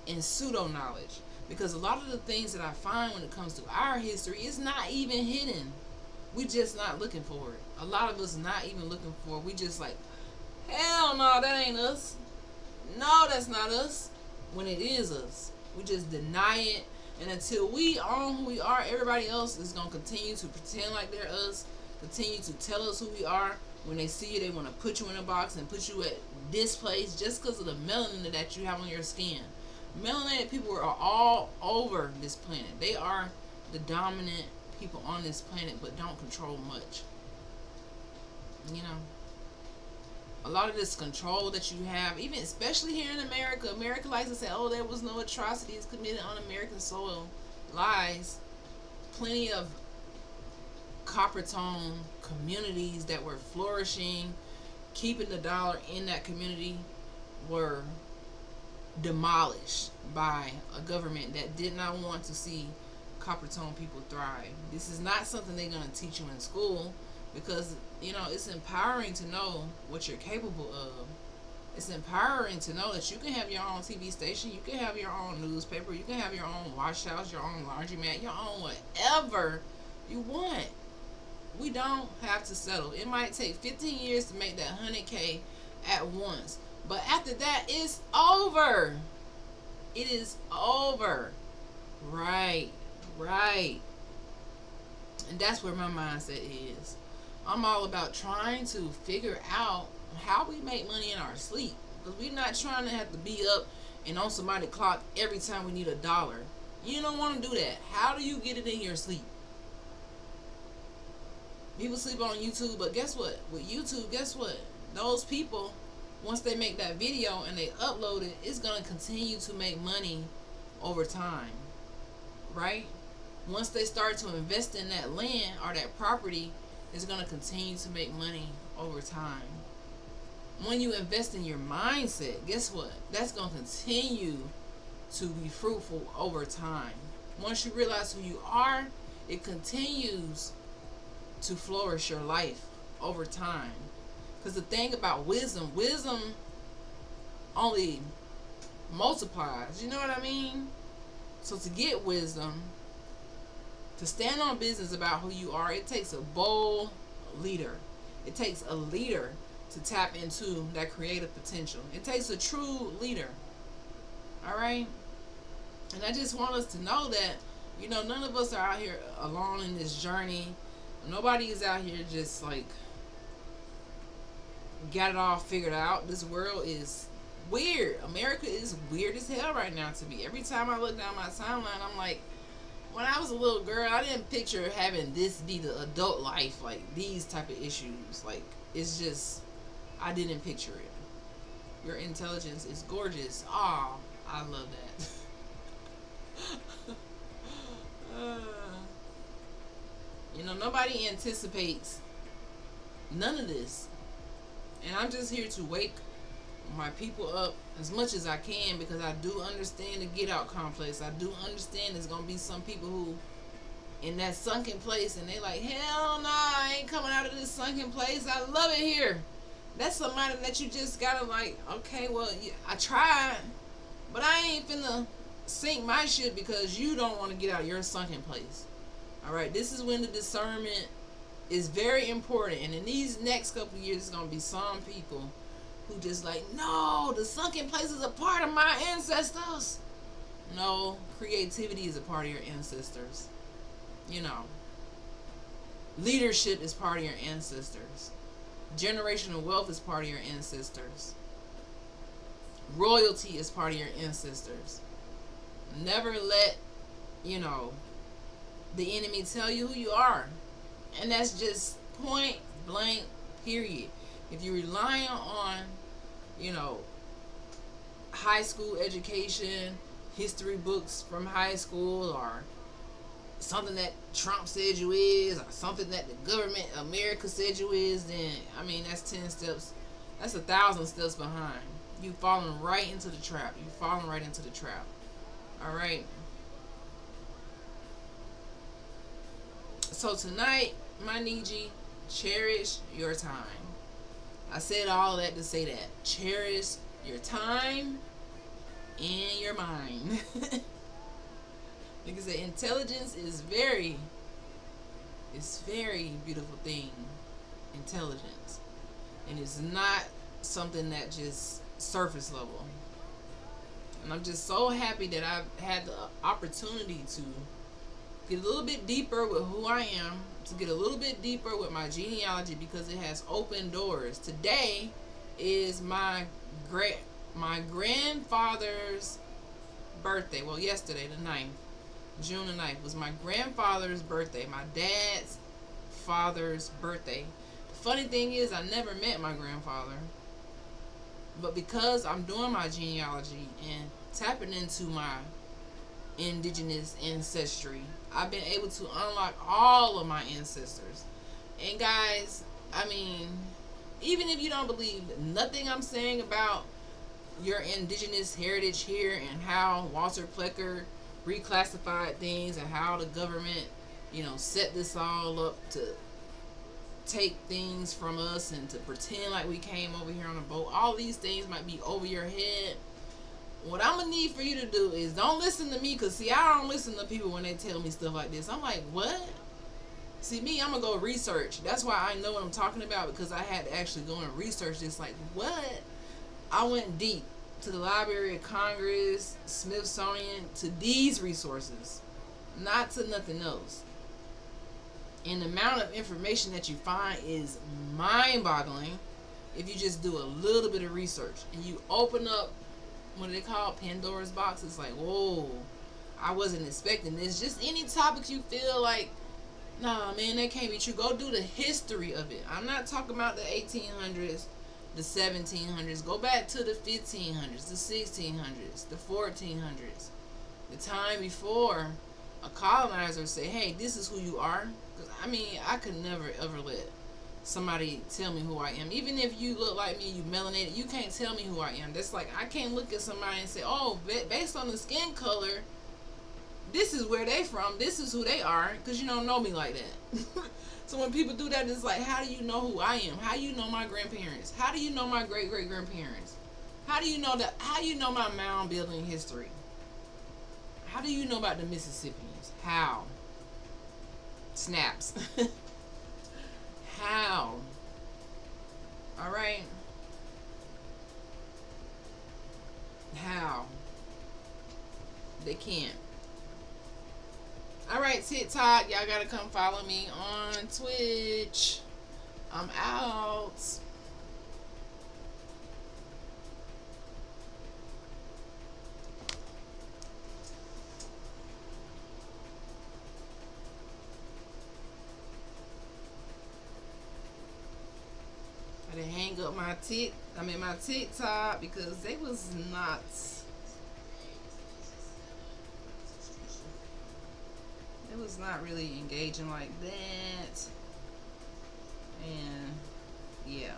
and pseudo knowledge, because a lot of the things that I find when it comes to our history is not even hidden. We just not looking for it. A lot of us not even looking for it. We just like, hell no, that ain't us. No, that's not us. When it is us, we just deny it. And until we own who we are, everybody else is going to continue to pretend like they're us, continue to tell us who we are. When they see you, they want to put you in a box and put you at this place just because of the melanin that you have on your skin. Melanated people are all over this planet. They are the dominant people on this planet, but don't control much. You know, a lot of this control that you have, even especially here in America likes to say, oh, there was no atrocities committed on American soil. lies, plenty of copper tone communities that were flourishing, keeping the dollar in that community, were demolished by a government that did not want to see copper tone people thrive. This is not something they're going to teach you in school because, it's empowering to know what you're capable of. It's empowering to know that you can have your own TV station, you can have your own newspaper, you can have your own wash house, your own laundromat, your own whatever you want. We don't have to settle. It might take 15 years to make that 100K at once. But after that, it's over. It is over. Right. Right. And that's where my mindset is. I'm all about trying to figure out how we make money in our sleep. Because we're not trying to have to be up and on somebody's clock every time we need $1. You don't want to do that. How do you get it in your sleep? People sleep on YouTube, but guess what? With YouTube, guess what? Those people, once they make that video and they upload it, it's going to continue to make money over time. Right? Once they start to invest in that land or that property, it's going to continue to make money over time. When you invest in your mindset, guess what? That's going to continue to be fruitful over time. Once you realize who you are, it continues to flourish your life over time. Because the thing about wisdom only multiplies. You know what I mean? So to get wisdom, to stand on business about who you are, it takes a bold leader. It takes a leader to tap into that creative potential. It takes a true leader. Alright? And I just want us to know that, none of us are out here alone in this journey. Nobody is out here just got it all figured out. This world is weird. America is weird as hell right now to me. Every time I look down my timeline, I'm like, when I was a little girl, I didn't picture having this be the adult life, these type of issues. It's just, I didn't picture it. Your intelligence is gorgeous. Oh, I love that. Nobody anticipates none of this. And I'm just here to wake my people up as much as I can, because I do understand the get out complex. I do understand there's going to be some people who in that sunken place and they like, hell nah, I ain't coming out of this sunken place. I love it here. That's somebody that you just got to okay, well, I tried, but I ain't finna sink my ship because you don't want to get out of your sunken place. Alright, this is when the discernment is very important. And in these next couple of years, there's going to be some people who just no, the sunken place is a part of my ancestors. No, creativity is a part of your ancestors. Leadership is part of your ancestors. Generational wealth is part of your ancestors. Royalty is part of your ancestors. Never let, the enemy tell you who you are. And that's just point blank, period. If you're relying on, high school education, history books from high school, or something that Trump said you is, or something that the government, America said you is, then, that's 10 steps, that's 1,000 steps behind. You've fallen right into the trap. You've fallen right into the trap. Alright? So tonight, my Niji, cherish your time. I said all that to say that. Cherish your time and your mind. Because the intelligence is very beautiful thing. Intelligence. And it's not something that just surface level. And I'm just so happy that I've had the opportunity to get a little bit deeper with who I am, to get a little bit deeper with my genealogy, because it has opened doors. Today is my grandfather's birthday. Well, yesterday, the 9th, June the 9th, was my grandfather's birthday, my dad's father's birthday. The funny thing is, I never met my grandfather, but because I'm doing my genealogy and tapping into my indigenous ancestry. I've been able to unlock all of my ancestors. And guys, I mean, even if you don't believe nothing I'm saying about your indigenous heritage here and how Walter Plecker reclassified things and how the government, set this all up to take things from us and to pretend like we came over here on a boat. All these things might be over your head. What I'm gonna need for you to do is don't listen to me, because see, I don't listen to people when they tell me stuff like this. I'm like, what? See, me, I'm gonna go research. That's why I know what I'm talking about, because I had to actually go and research this. Like, what? I went deep to the Library of Congress, Smithsonian, to these resources, not to nothing else. And the amount of information that you find is mind-boggling if you just do a little bit of research and you open up what they call Pandora's box. It's like, whoa, I wasn't expecting this. Just any topic you feel like, nah, man, that can't be true. Go do the history of it. I'm not talking about the 1800s, the 1700s. Go back to the 1500s, the 1600s, the 1400s, the time before a colonizer say, hey, this is who you are. Because, I mean, I could never, ever let somebody tell me who I am. Even if you look like me, you melanated, you can't tell me who I am. That's like, I can't look at somebody and say, oh, based on the skin color, this is where they from, this is who they are, because you don't know me like that. So when people do that, it's like, how do you know who I am? How do you know my grandparents? How do you know my great-great-grandparents? How do you know my mound building history? How do you know about the Mississippians? How? Snaps. How? All right. How? They can't. All right, TikTok, y'all gotta come follow me on Twitch. I'm out. I didn't hang up my TikTok because they was not. It was not really engaging like that. And yeah.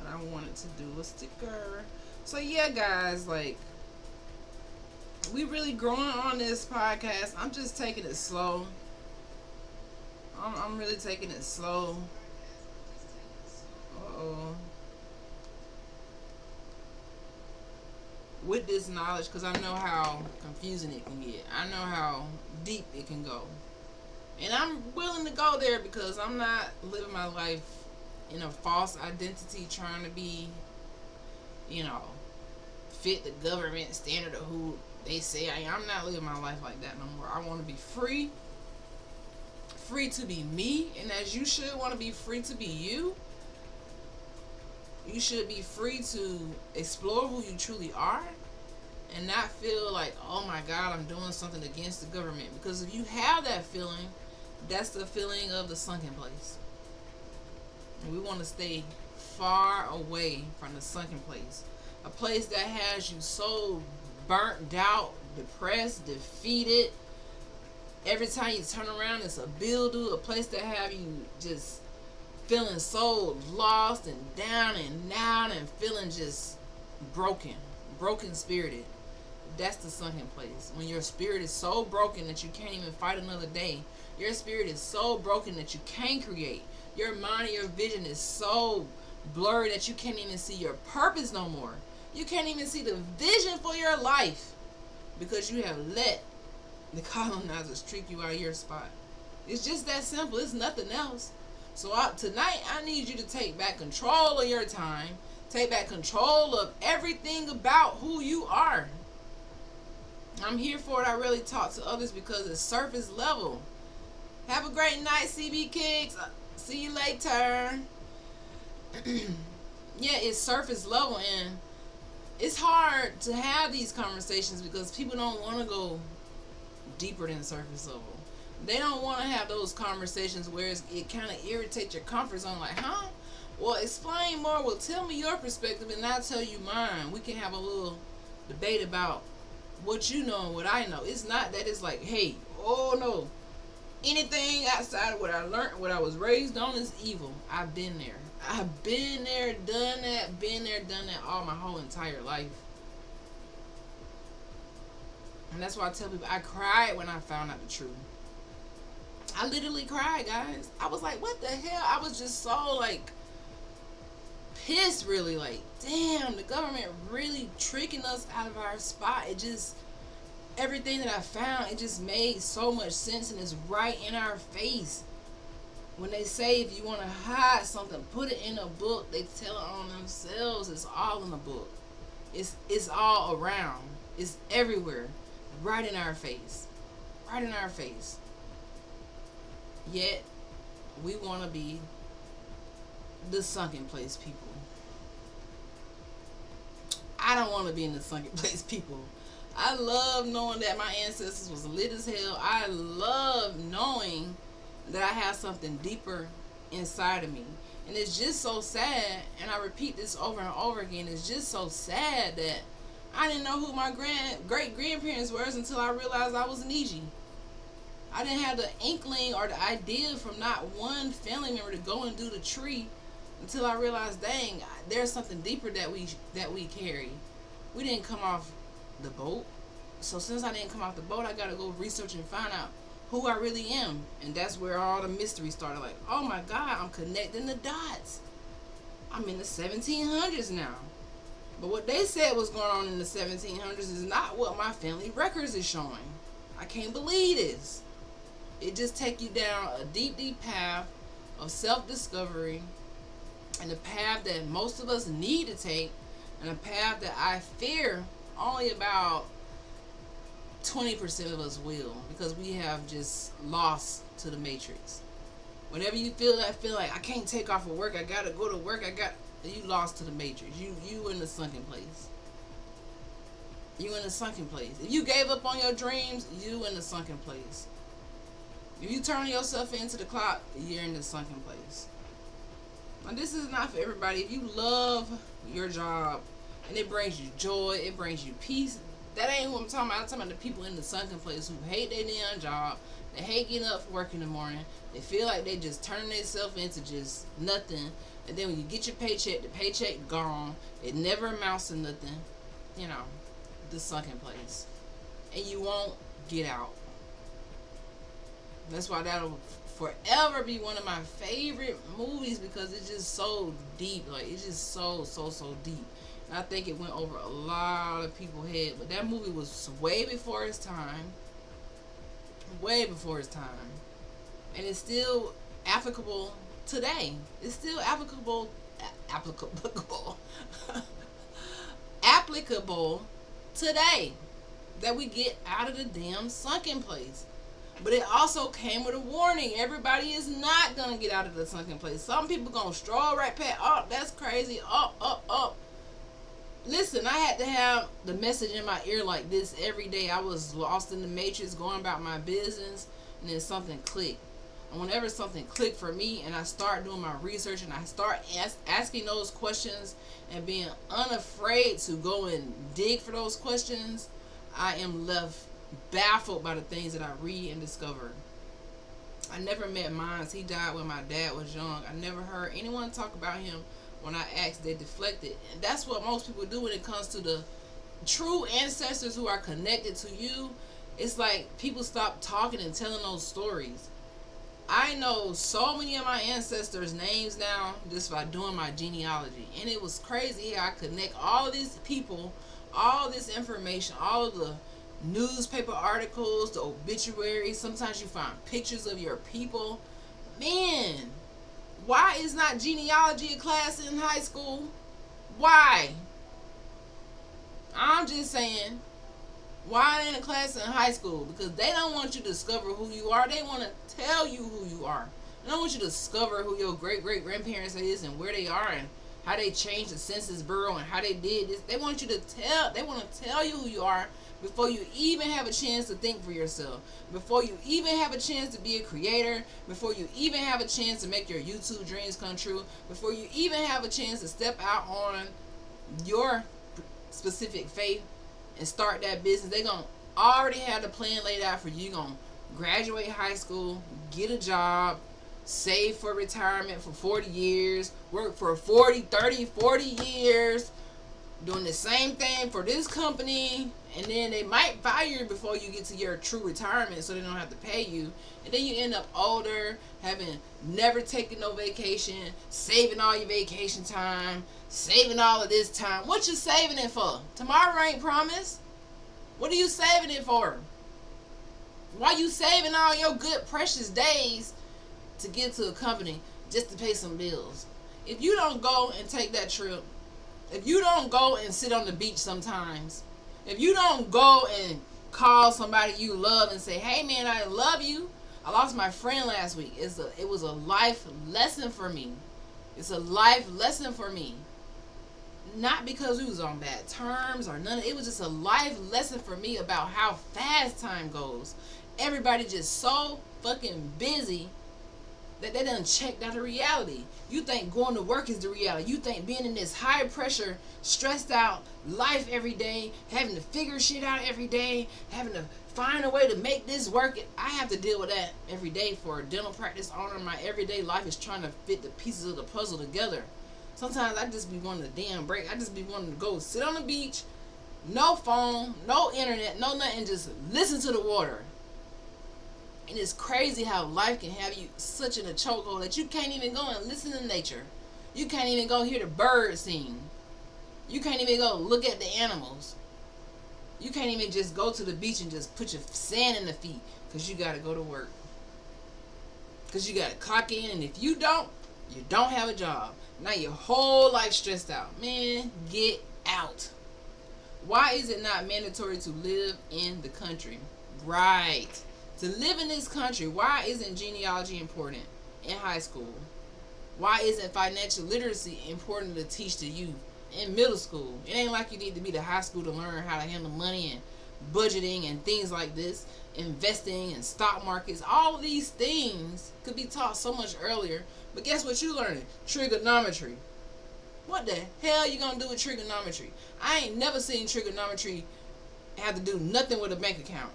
And I wanted to do a sticker. So yeah, guys, like, we really growing on this podcast. I'm just taking it slow. I'm really taking it slow. Uh-oh. With this knowledge, because I know how confusing it can get. I know how deep it can go. And I'm willing to go there because I'm not living my life in a false identity trying to be, fit the government standard of who they say I am. I'm not living my life like that no more. I want to be free. Free to be me. And as you should want to be free to be you. You should be free to explore who you truly are and not feel like, oh my God, I'm doing something against the government. Because if you have that feeling, that's the feeling of the sunken place. And we want to stay far away from the sunken place. A place that has you so burnt out, depressed, defeated. Every time you turn around, it's a builder. A place that have you just feeling so lost and down and feeling just broken spirited. That's the sunken place. When your spirit is so broken that you can't even fight another day. Your spirit is so broken that you can't create. Your mind and your vision is so blurred that you can't even see your purpose no more. You can't even see the vision for your life because you have let the colonizers trick you out of your spot. It's just that simple. It's nothing else. So tonight, I need you to take back control of your time. Take back control of everything about who you are. I'm here for it. I really talk to others because it's surface level. Have a great night, CB Kicks. See you later. Yeah, it's surface level, and it's hard to have these conversations because people don't want to go deeper than surface level. They don't want to have those conversations where it kind of irritates your comfort zone. Like, huh? Well, explain more. Well, tell me your perspective and I'll tell you mine. We can have a little debate about what you know and what I know. It's not that it's like, hey, oh no, anything outside of what I learned, what I was raised on is evil. I've been there. I've been there, done that, been there, done that all my whole entire life. And that's why I tell people I cried when I found out the truth. I literally cried, guys. I was like, what the hell? I was just so like pissed, really. Like, damn, the government really tricking us out of our spot. It just, everything that I found, it just made so much sense and it's right in our face. When they say if you want to hide something, put it in a book. They tell it on themselves. It's all in the book. It's all around. It's everywhere. Right in our face. Right in our face. Yet, we want to be the sunken place people. I don't want to be in the sunken place people. I love knowing that my ancestors was lit as hell. I love knowing that I have something deeper inside of me. And it's just so sad, and I repeat this over and over again, it's just so sad that I didn't know who my great grandparents were until I realized I was an Niji. I didn't have the inkling or the idea from not one family member to go and do the tree until I realized, dang, there's something deeper that we carry. We didn't come off the boat. So since I didn't come off the boat, I gotta go research and find out who I really am. And that's where all the mystery started. Like, oh my God, I'm connecting the dots. I'm in the 1700s now. But what they said was going on in the 1700s is not what my family records is showing. I can't believe this. It just take you down a deep, deep path of self-discovery, and a path that most of us need to take, and a path that I fear only about 20% of us will, because we have just lost to the matrix. Whenever you feel like I can't take off of work, I gotta go to work, you lost to the matrix. You in the sunken place. You in the sunken place. If you gave up on your dreams, you in the sunken place. If you turn yourself into the clock, you're in the sunken place. Now, this is not for everybody. If you love your job and it brings you joy, it brings you peace, that ain't what I'm talking about. I'm talking about the people in the sunken place who hate their damn job. They hate getting up for work in the morning. They feel like they just turning themselves into just nothing. And then when you get your paycheck, the paycheck gone. It never amounts to nothing. You know, the sunken place. And you won't get out. That's why that'll forever be one of my favorite movies, because it's just so deep. Like, it's just so deep. And I think it went over a lot of people's head. But that movie was way before its time. Way before its time. And it's still applicable today. It's still applicable applicable today, that we get out of the damn sunken place. But it also came with a warning. Everybody is not going to get out of the sunken place. Some people going to stroll right past. Oh, that's crazy. Up. Listen, I had to have the message in my ear like this every day. I was lost in the matrix, going about my business, and then something clicked. And whenever something clicked for me, and I start doing my research, and I start asking those questions, and being unafraid to go and dig for those questions, I am left baffled by the things that I read and discover. I never met Mines. He died when my dad was young. I never heard anyone talk about him. When I asked, they deflected. And that's what most people do when it comes to the true ancestors who are connected to you. It's like people stop talking and telling those stories. I know so many of my ancestors' names now just by doing my genealogy. And it was crazy how I connect all these people, all this information, all of the newspaper articles, the obituaries. Sometimes you find pictures of your people. Man, why is not genealogy a class in high school? Why? I'm just saying, why ain't a class in high school? Because they don't want you to discover who you are. They want to tell you who you are. They don't want you to discover who your great-great-grandparents is and where they are and how they changed the Census Bureau and how they did this. They want you to tell. They want to tell you who you are, before you even have a chance to think for yourself, before you even have a chance to be a creator, before you even have a chance to make your YouTube dreams come true, before you even have a chance to step out on your specific faith and start that business. They're going to already have the plan laid out for you. You're going to graduate high school, get a job, save for retirement for 40 years, work for 40, 30, 40 years, doing the same thing for this company, and then they might fire you before you get to your true retirement so they don't have to pay you. And then you end up older, having never taken no vacation, saving all your vacation time, saving all of this time. What you saving it for? Tomorrow ain't promised. What are you saving it for? Why you saving all your good precious days to get to a company just to pay some bills? If you don't go and take that trip, if you don't go and sit on the beach sometimes, if you don't go and call somebody you love and say, hey man, I love you. I lost my friend last week. It was a life lesson for me. It's a life lesson for me. Not because we was on bad terms or none. It was just a life lesson for me about how fast time goes. Everybody just so fucking busy that they done checked out of reality. You think going to work is the reality. You think being in this high pressure, stressed out life every day, having to figure shit out every day, having to find a way to make this work. I have to deal with that every day for a dental practice owner. My everyday life is trying to fit the pieces of the puzzle together. Sometimes I just be wanting a damn break. I just be wanting to go sit on the beach, no phone, no internet, no nothing, just listen to the water. And it's crazy how life can have you such in a chokehold that you can't even go and listen to nature. You can't even go hear the birds sing. You can't even go look at the animals. You can't even just go to the beach and just put your sand in the feet because you got to go to work. Because you got to clock in, and if you don't have a job. Now your whole life stressed out. Man, get out. Why is it not mandatory to live in the country? Right. To live in this country, why isn't genealogy important in high school? Why isn't financial literacy important to teach to youth in middle school? It ain't like you need to be to high school to learn how to handle money and budgeting and things like this, investing and stock markets. All of these things could be taught so much earlier. But guess what you learning? Trigonometry. What the hell you gonna do with trigonometry? I ain't never seen trigonometry have to do nothing with a bank account.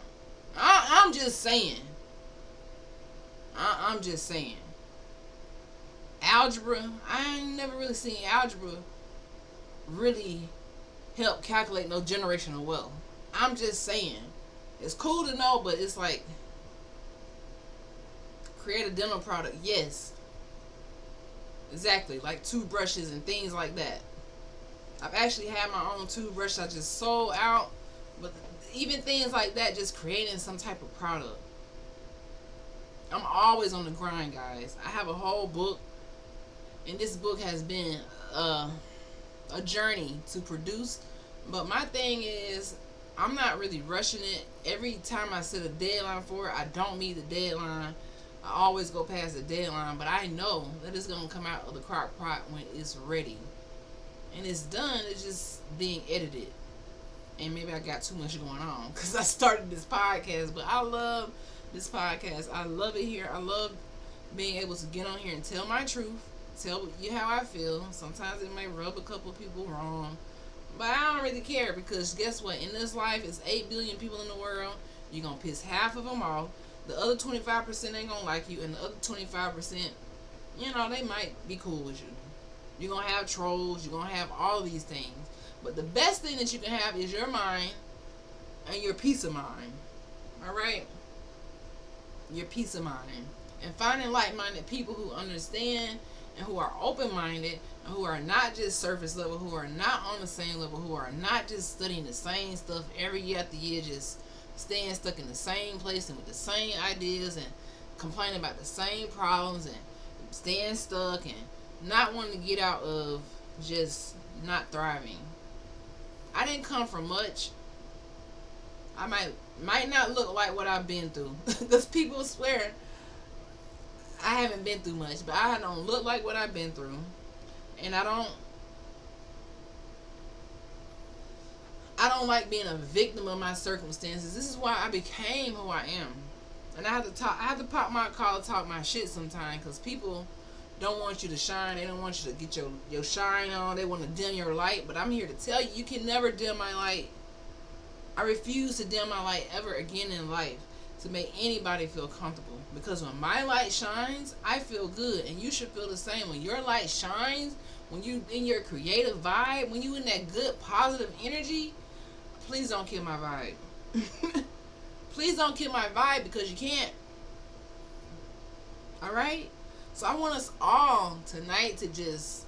I'm just saying. I'm just saying. Algebra, I ain't never really seen algebra really help calculate no generational wealth. I'm just saying. It's cool to know, but it's like, create a dental product, yes. Exactly, like toothbrushes and things like that. I've actually had my own toothbrush I just sold out, but even things like that, just creating some type of product. I'm always on the grind, guys. I have a whole book, and this book has been a journey to produce. But my thing is, I'm not really rushing it. Every time I set a deadline for it, I don't meet the deadline. I always go past the deadline, but I know that it's going to come out of the crock pot when it's ready. And it's done, it's just being edited. And maybe I got too much going on because I started this podcast, but I love this podcast. I love it here. I love being able to get on here and tell my truth, tell you how I feel. Sometimes it may rub a couple of people wrong, but I don't really care because guess what? In this life, it's 8 billion people in the world. You're going to piss half of them off. The other 25% ain't going to like you, and the other 25%, you know, they might be cool with you. You're going to have trolls. You're going to have all these things. But the best thing that you can have is your mind and your peace of mind. Alright? Your peace of mind. And finding like-minded people who understand and who are open-minded and who are not just surface level, who are not on the same level, who are not just studying the same stuff every year after year, just staying stuck in the same place and with the same ideas and complaining about the same problems and staying stuck and not wanting to get out of just not thriving. I didn't come from much. I might not look like what I've been through. Because people swear I haven't been through much. But I don't look like what I've been through. And I I don't like being a victim of my circumstances. This is why I became who I am. And I have to talk. I have to pop my collar, talk my shit sometimes, because people don't want you to shine. They don't want you to get your shine on. They want to dim your light. But I'm here to tell you, you can never dim my light. I refuse to dim my light ever again in life to make anybody feel comfortable. Because when my light shines, I feel good, and you should feel the same. When your light shines, when you in your creative vibe, when you in that good positive energy, please don't kill my vibe. Please don't kill my vibe, because you can't. Alright? So I want us all tonight to just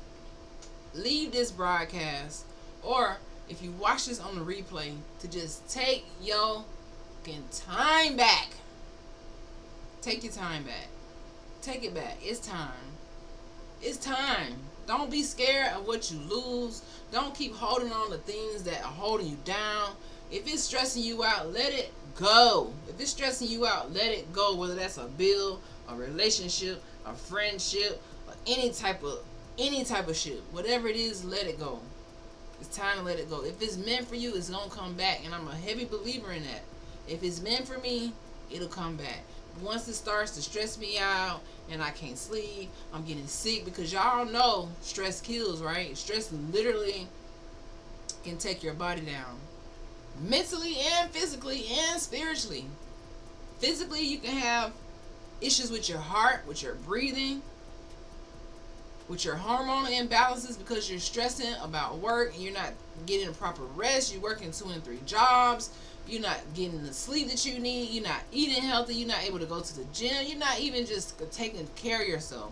leave this broadcast, or if you watch this on the replay, to just take your time back. Take your time back. Take it back. It's time. It's time. Don't be scared of what you lose. Don't keep holding on to things that are holding you down. If it's stressing you out, let it go. If it's stressing you out, let it go. Whether that's a bill, a relationship, a friendship, or any type of shit. Whatever it is, let it go. It's time to let it go. If it's meant for you, it's gonna come back, and I'm a heavy believer in that. If it's meant for me, it'll come back. Once it starts to stress me out and I can't sleep, I'm getting sick, because y'all know stress kills, right? Stress literally can take your body down. Mentally and physically and spiritually. Physically, you can have issues with your heart, with your breathing, with your hormonal imbalances, because you're stressing about work and you're not getting proper rest. You're working 2 and 3 jobs. You're not getting the sleep that you need. You're not eating healthy. You're not able to go to the gym. You're not even just taking care of yourself.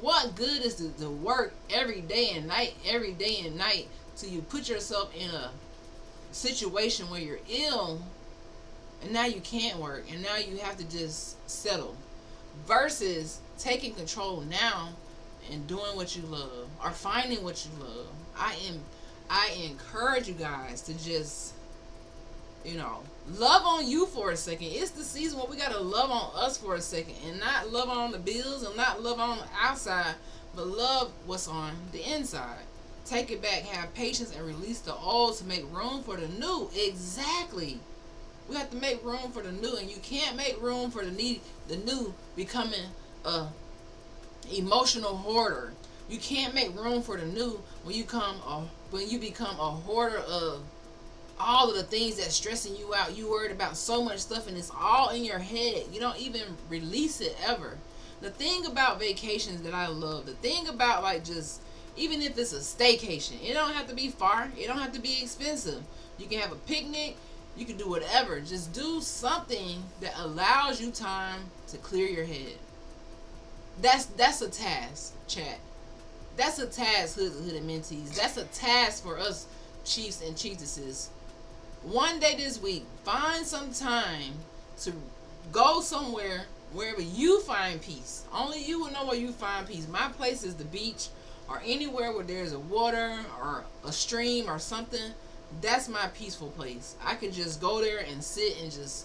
What good is to work every day and night, till you put yourself in a situation where you're ill, and now you can't work, and now you have to just settle, versus taking control now and doing what you love, or finding what you love. I encourage you guys to just, love on you for a second. It's the season where we gotta love on us for a second, and not love on the bills, and not love on the outside, but love what's on the inside. Take it back, have patience, and release the old to make room for the new. Exactly. We have to make room for the new, and you can't make room for the new becoming a emotional hoarder. You can't make room for the new when you become a hoarder of all of the things that's stressing you out. You worried about so much stuff, and it's all in your head. You don't even release it ever. The thing about vacations that I love, the thing about even if it's a staycation, it don't have to be far. It don't have to be expensive. You can have a picnic. You can do whatever. Just do something that allows you time to clear your head. That's a task, chat. That's a task, hooded mentees. That's a task for us chiefs and chiefesses. One day this week, find some time to go somewhere wherever you find peace. Only you will know where you find peace. My place is the beach, or anywhere where there's a water or a stream or something. That's my peaceful place. I can just go there and sit and just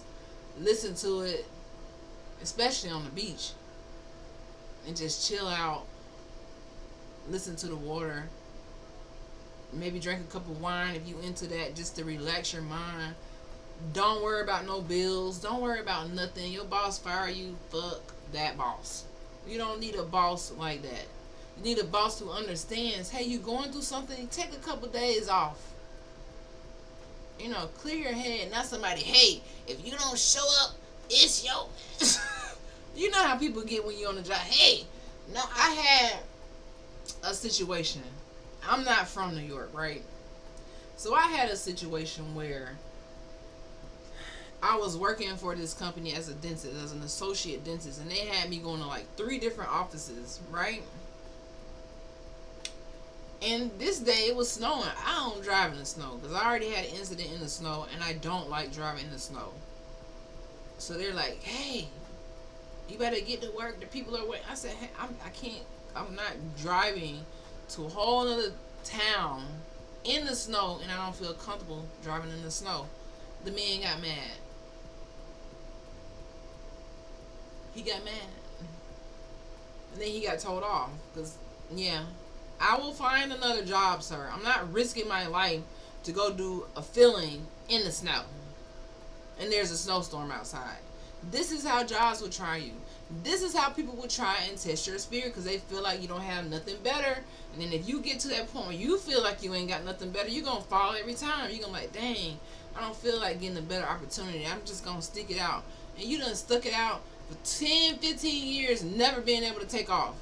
listen to it, especially on the beach, and just chill out, listen to the water, maybe drink a cup of wine if you into that, just to relax your mind. Don't worry about no bills. Don't worry about nothing. Your boss fire you, fuck that boss. You don't need a boss like that. You need a boss who understands, hey, you going through something, take a couple days off. Clear your head. Not somebody, hey, if you don't show up, it's your you know how people get when you're on the job. Hey, no, I had a situation. I'm not from New York, right? So I had a situation where I was working for this company as a dentist, as an associate dentist, and they had me going to 3 different offices, right? And this day it was snowing. I don't drive in the snow because I already had an incident in the snow, and I don't like driving in the snow. So they're like, hey, you better get to work. The people are waiting. I said, hey, I can't. I'm not driving to a whole other town in the snow, and I don't feel comfortable driving in the snow. The man got mad. He got mad. And then he got told off. Because, yeah, I will find another job, sir. I'm not risking my life to go do a filling in the snow, and there's a snowstorm outside. This is how jobs will try you. This is how people will try and test your spirit, because they feel like you don't have nothing better. And then if you get to that point where you feel like you ain't got nothing better, you're going to fall every time. You're going to be like, dang, I don't feel like getting a better opportunity. I'm just going to stick it out. And you done stuck it out for 10, 15 years, never being able to take off.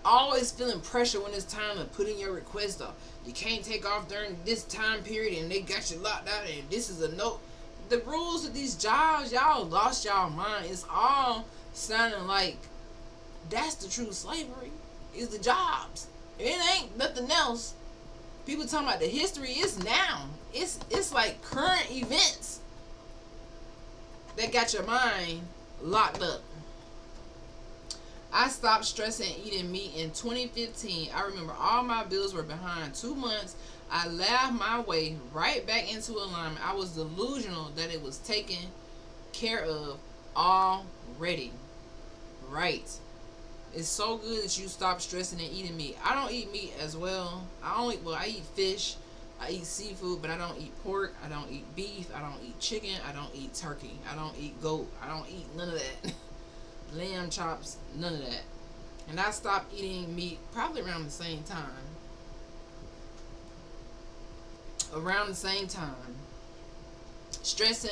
Always feeling pressure when it's time to put in your request off. You can't take off during this time period, and they got you locked out, and this is a note. The rules of these jobs, y'all lost y'all mind. It's all sounding like that's the true slavery, is the jobs. It ain't nothing else. People talking about the history, it's now. It's like current events that got your mind locked up. I stopped stressing eating meat in 2015. I remember all my bills were behind 2 months. I laughed my way right back into alignment. I was delusional that it was taken care of already. Right. It's so good that you stop stressing and eating meat. I don't eat meat as well. I eat fish. I eat seafood, but I don't eat pork. I don't eat beef. I don't eat chicken. I don't eat turkey. I don't eat goat. I don't eat none of that. Lamb chops, none of that. And I stopped eating meat probably around the same time. Stressing,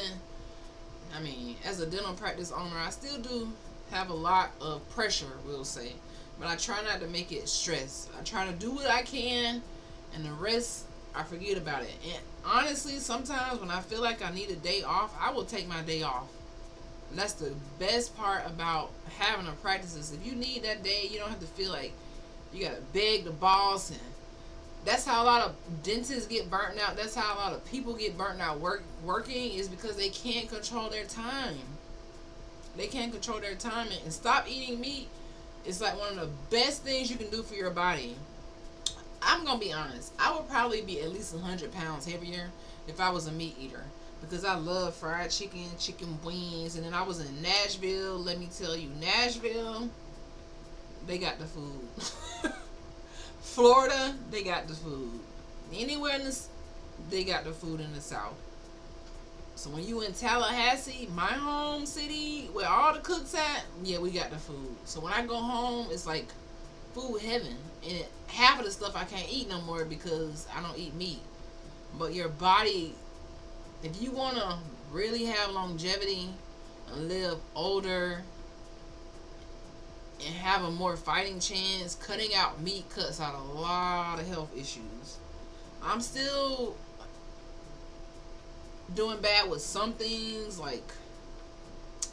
I mean, as a dental practice owner, I still do have a lot of pressure, we'll say. But I try not to make it stress. I try to do what I can, and the rest, I forget about it. And honestly, sometimes when I feel like I need a day off, I will take my day off. And that's the best part about having a practice, is if you need that day, you don't have to feel like you gotta beg the boss. And that's how a lot of dentists get burnt out. That's how a lot of people get burnt out working, is because they can't control their time. They can't control their time. And stop eating meat is like one of the best things you can do for your body. I'm gonna be honest, I would probably be at least 100 pounds heavier if I was a meat eater, because I love fried chicken, chicken wings. And then I was in Nashville. Let me tell you, Nashville, they got the food. Florida, they got the food. Anywhere in this, they got the food in the South. So when you in Tallahassee, my home city, where all the cooks at, yeah, we got the food. So when I go home, it's like food heaven. And half of the stuff I can't eat no more because I don't eat meat. But your body, if you want to really have longevity and live older and have a more fighting chance, cutting out meat cuts out a lot of health issues. I'm still doing bad with some things, like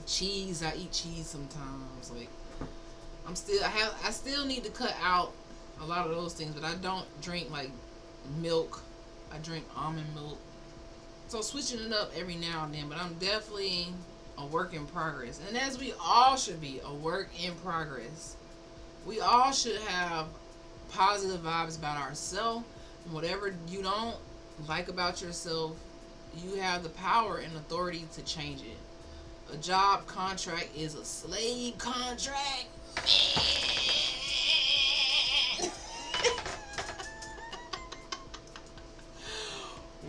cheese. I eat cheese sometimes. Like I still need to cut out a lot of those things, but I don't drink like milk. I drink almond milk. So switching it up every now and then, but I'm definitely a work in progress. And as we all should be, a work in progress. We all should have positive vibes about ourselves. Whatever you don't like about yourself, you have the power and authority to change it. A job contract is a slave contract.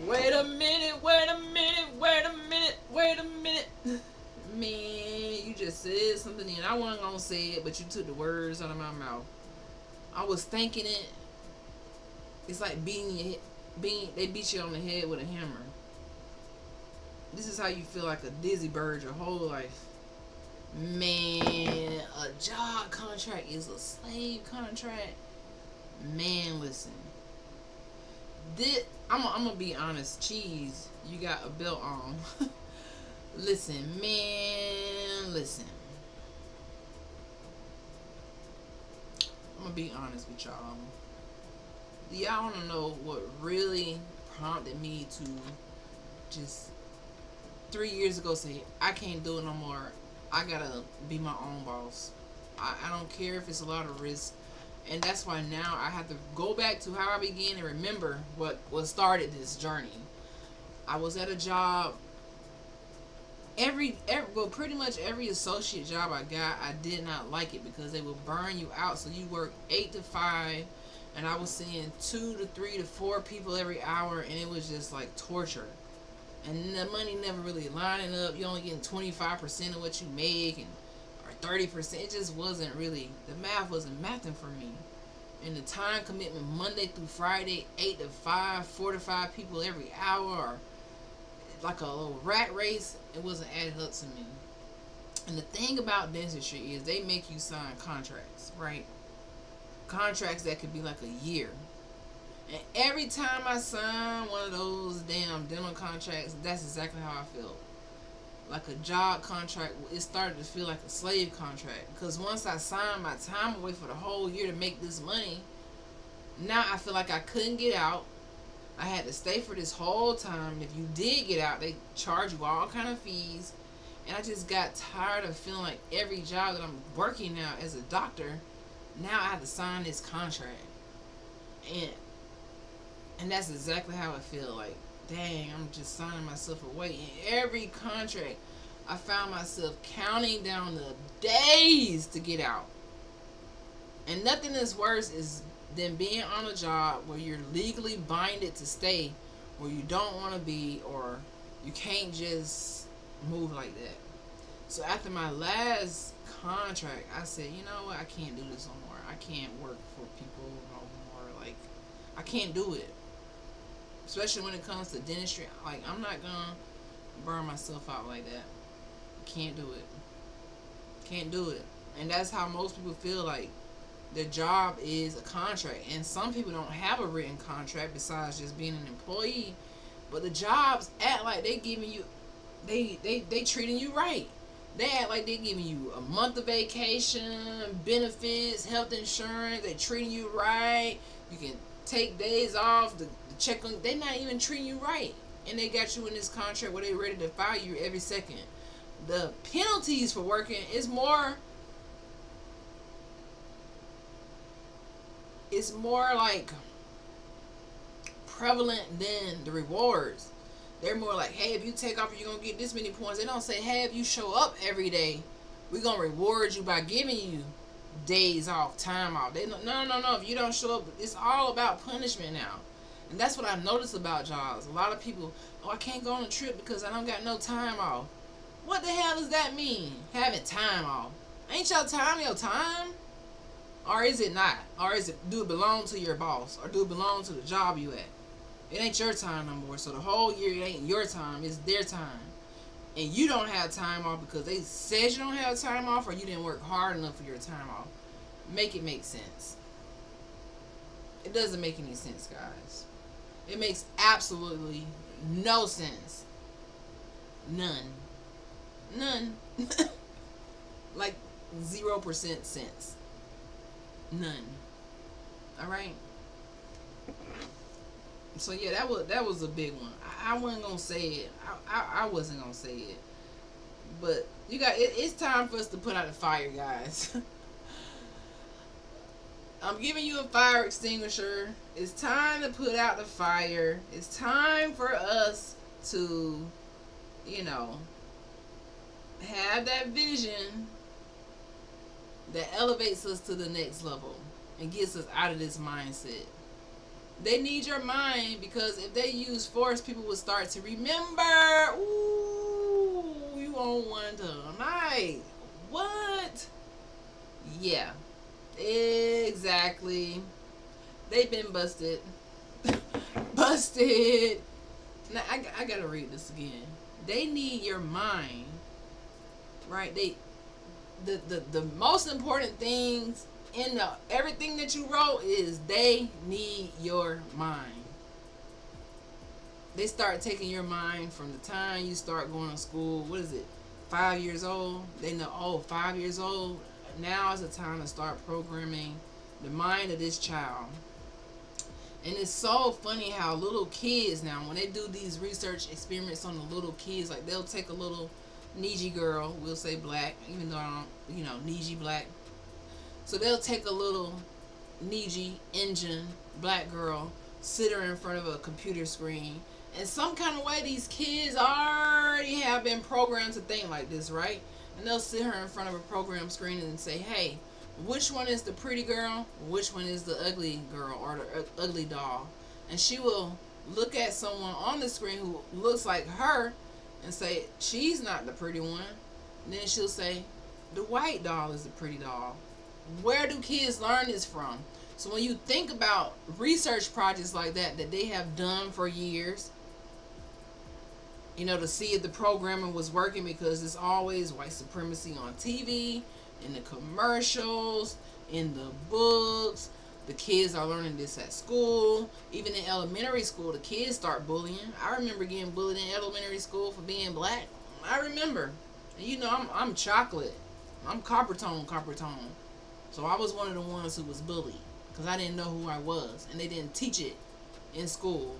Wait a minute. Man, you just said something and I wasn't gonna say it, but you took the words out of my mouth. I was thinking it. It's like they beat you on the head with a hammer. This is how you feel like a dizzy bird your whole life. Man, a job contract is a slave contract. Man, listen. I'm gonna be honest. Cheese, you got a belt on. Listen. I'm gonna be honest with y'all. Do y'all wanna know what really prompted me to just 3 years ago say, I can't do it no more. I gotta be my own boss. I don't care if it's a lot of risk. And that's why now I have to go back to how I began and remember what started this journey. I was at a job. Pretty much every associate job I got, I did not like it because they would burn you out. So you work 8 to 5, and I was seeing 2 to 3 to 4 people every hour, and it was just like torture. And the money never really lining up. You only getting 25% of what you make, and or 30%. It just wasn't really, the math wasn't mathing for me. And the time commitment, Monday through Friday, 8 to 5, 4 to 5 people every hour, or like a little rat race, it wasn't adding up to me. And the thing about dentistry is they make you sign contracts, right? Contracts that could be like a year. And every time I sign one of those damn dental contracts, that's exactly how I felt. Like a job contract, it started to feel like a slave contract. Because once I signed my time away for the whole year to make this money, now I feel like I couldn't get out. I had to stay for this whole time. If you did get out, they charge you all kind of fees. And I just got tired of feeling like every job that I'm working now as a doctor, now I have to sign this contract. And and that's exactly how I feel. Like, dang, I'm just signing myself away. In every contract, I found myself counting down the days to get out. And nothing is worse than being on a job where you're legally binded to stay, where you don't want to be, or you can't just move like that. So after my last contract, I said, you know what, I can't do this no more. I can't work for people no more. Like, I can't do it. Especially when it comes to dentistry. Like, I'm not gonna burn myself out like that. Can't do it. Can't do it. And that's how most people feel. Like, their job is a contract. And some people don't have a written contract besides just being an employee. But the jobs act like they giving you, they treating you right. They act like they giving you a month of vacation, benefits, health insurance. They treating you right. You can take days off to check on. They not even treating you right, and they got you in this contract where they ready to fire you every second. The penalties for working is more. It's more like prevalent than the rewards. They're more like, hey, if you take off, you're gonna get this many points. They don't say, hey, if you show up every day, we're gonna reward you by giving you days off, time off. They no. If you don't show up, it's all about punishment now. And that's what I noticed about jobs. A lot of people, oh, I can't go on a trip because I don't got no time off. What the hell does that mean? Having time off? Ain't your time your time? Or is it not? Or is it, do it belong to your boss? Or do it belong to the job you at? It ain't your time no more. So the whole year it ain't your time, it's their time. And you don't have time off because they said you don't have time off, or you didn't work hard enough for your time off. Make it make sense. It doesn't make any sense, guys. It makes absolutely no sense. None. Like 0% sense. None. Alright? So yeah, that was a big one. I wasn't gonna say it. I wasn't gonna say it. But you got it's time for us to put out a fire, guys. I'm giving you a fire extinguisher. It's time to put out the fire. It's time for us to, have that vision that elevates us to the next level and gets us out of this mindset. They need your mind, because if they use force, people will start to remember. Ooh, you on one tonight. What? Yeah. Exactly. They've been busted. Busted. Now, I gotta read this again. They need your mind. Right? The most important things in everything that you wrote is they need your mind. They start taking your mind from the time you start going to school. What is it? 5 years old. They know, 5 years old. Now is the time to start programming the mind of this child. And it's so funny how little kids now, when they do these research experiments on the little kids, like they'll take a little Niji girl, we'll say black, even though I don't, Niji black. So they'll take a little Niji Indian black girl, sit her in front of a computer screen, and some kind of way these kids already have been programmed to think like this, right? And they'll sit her in front of a program screen and say, hey, which one is the pretty girl, which one is the ugly girl or the ugly doll. And she will look at someone on the screen who looks like her and say, she's not the pretty one. And then she'll say, the white doll is the pretty doll. Where do kids learn this from? So when you think about research projects like that they have done for years, to see if the programming was working, because it's always white supremacy on TV, in the commercials, in the books. The kids are learning this at school. Even in elementary school, the kids start bullying. I remember getting bullied in elementary school for being black. I remember. And I'm chocolate. I'm copper tone. So I was one of the ones who was bullied because I didn't know who I was, and they didn't teach it in school.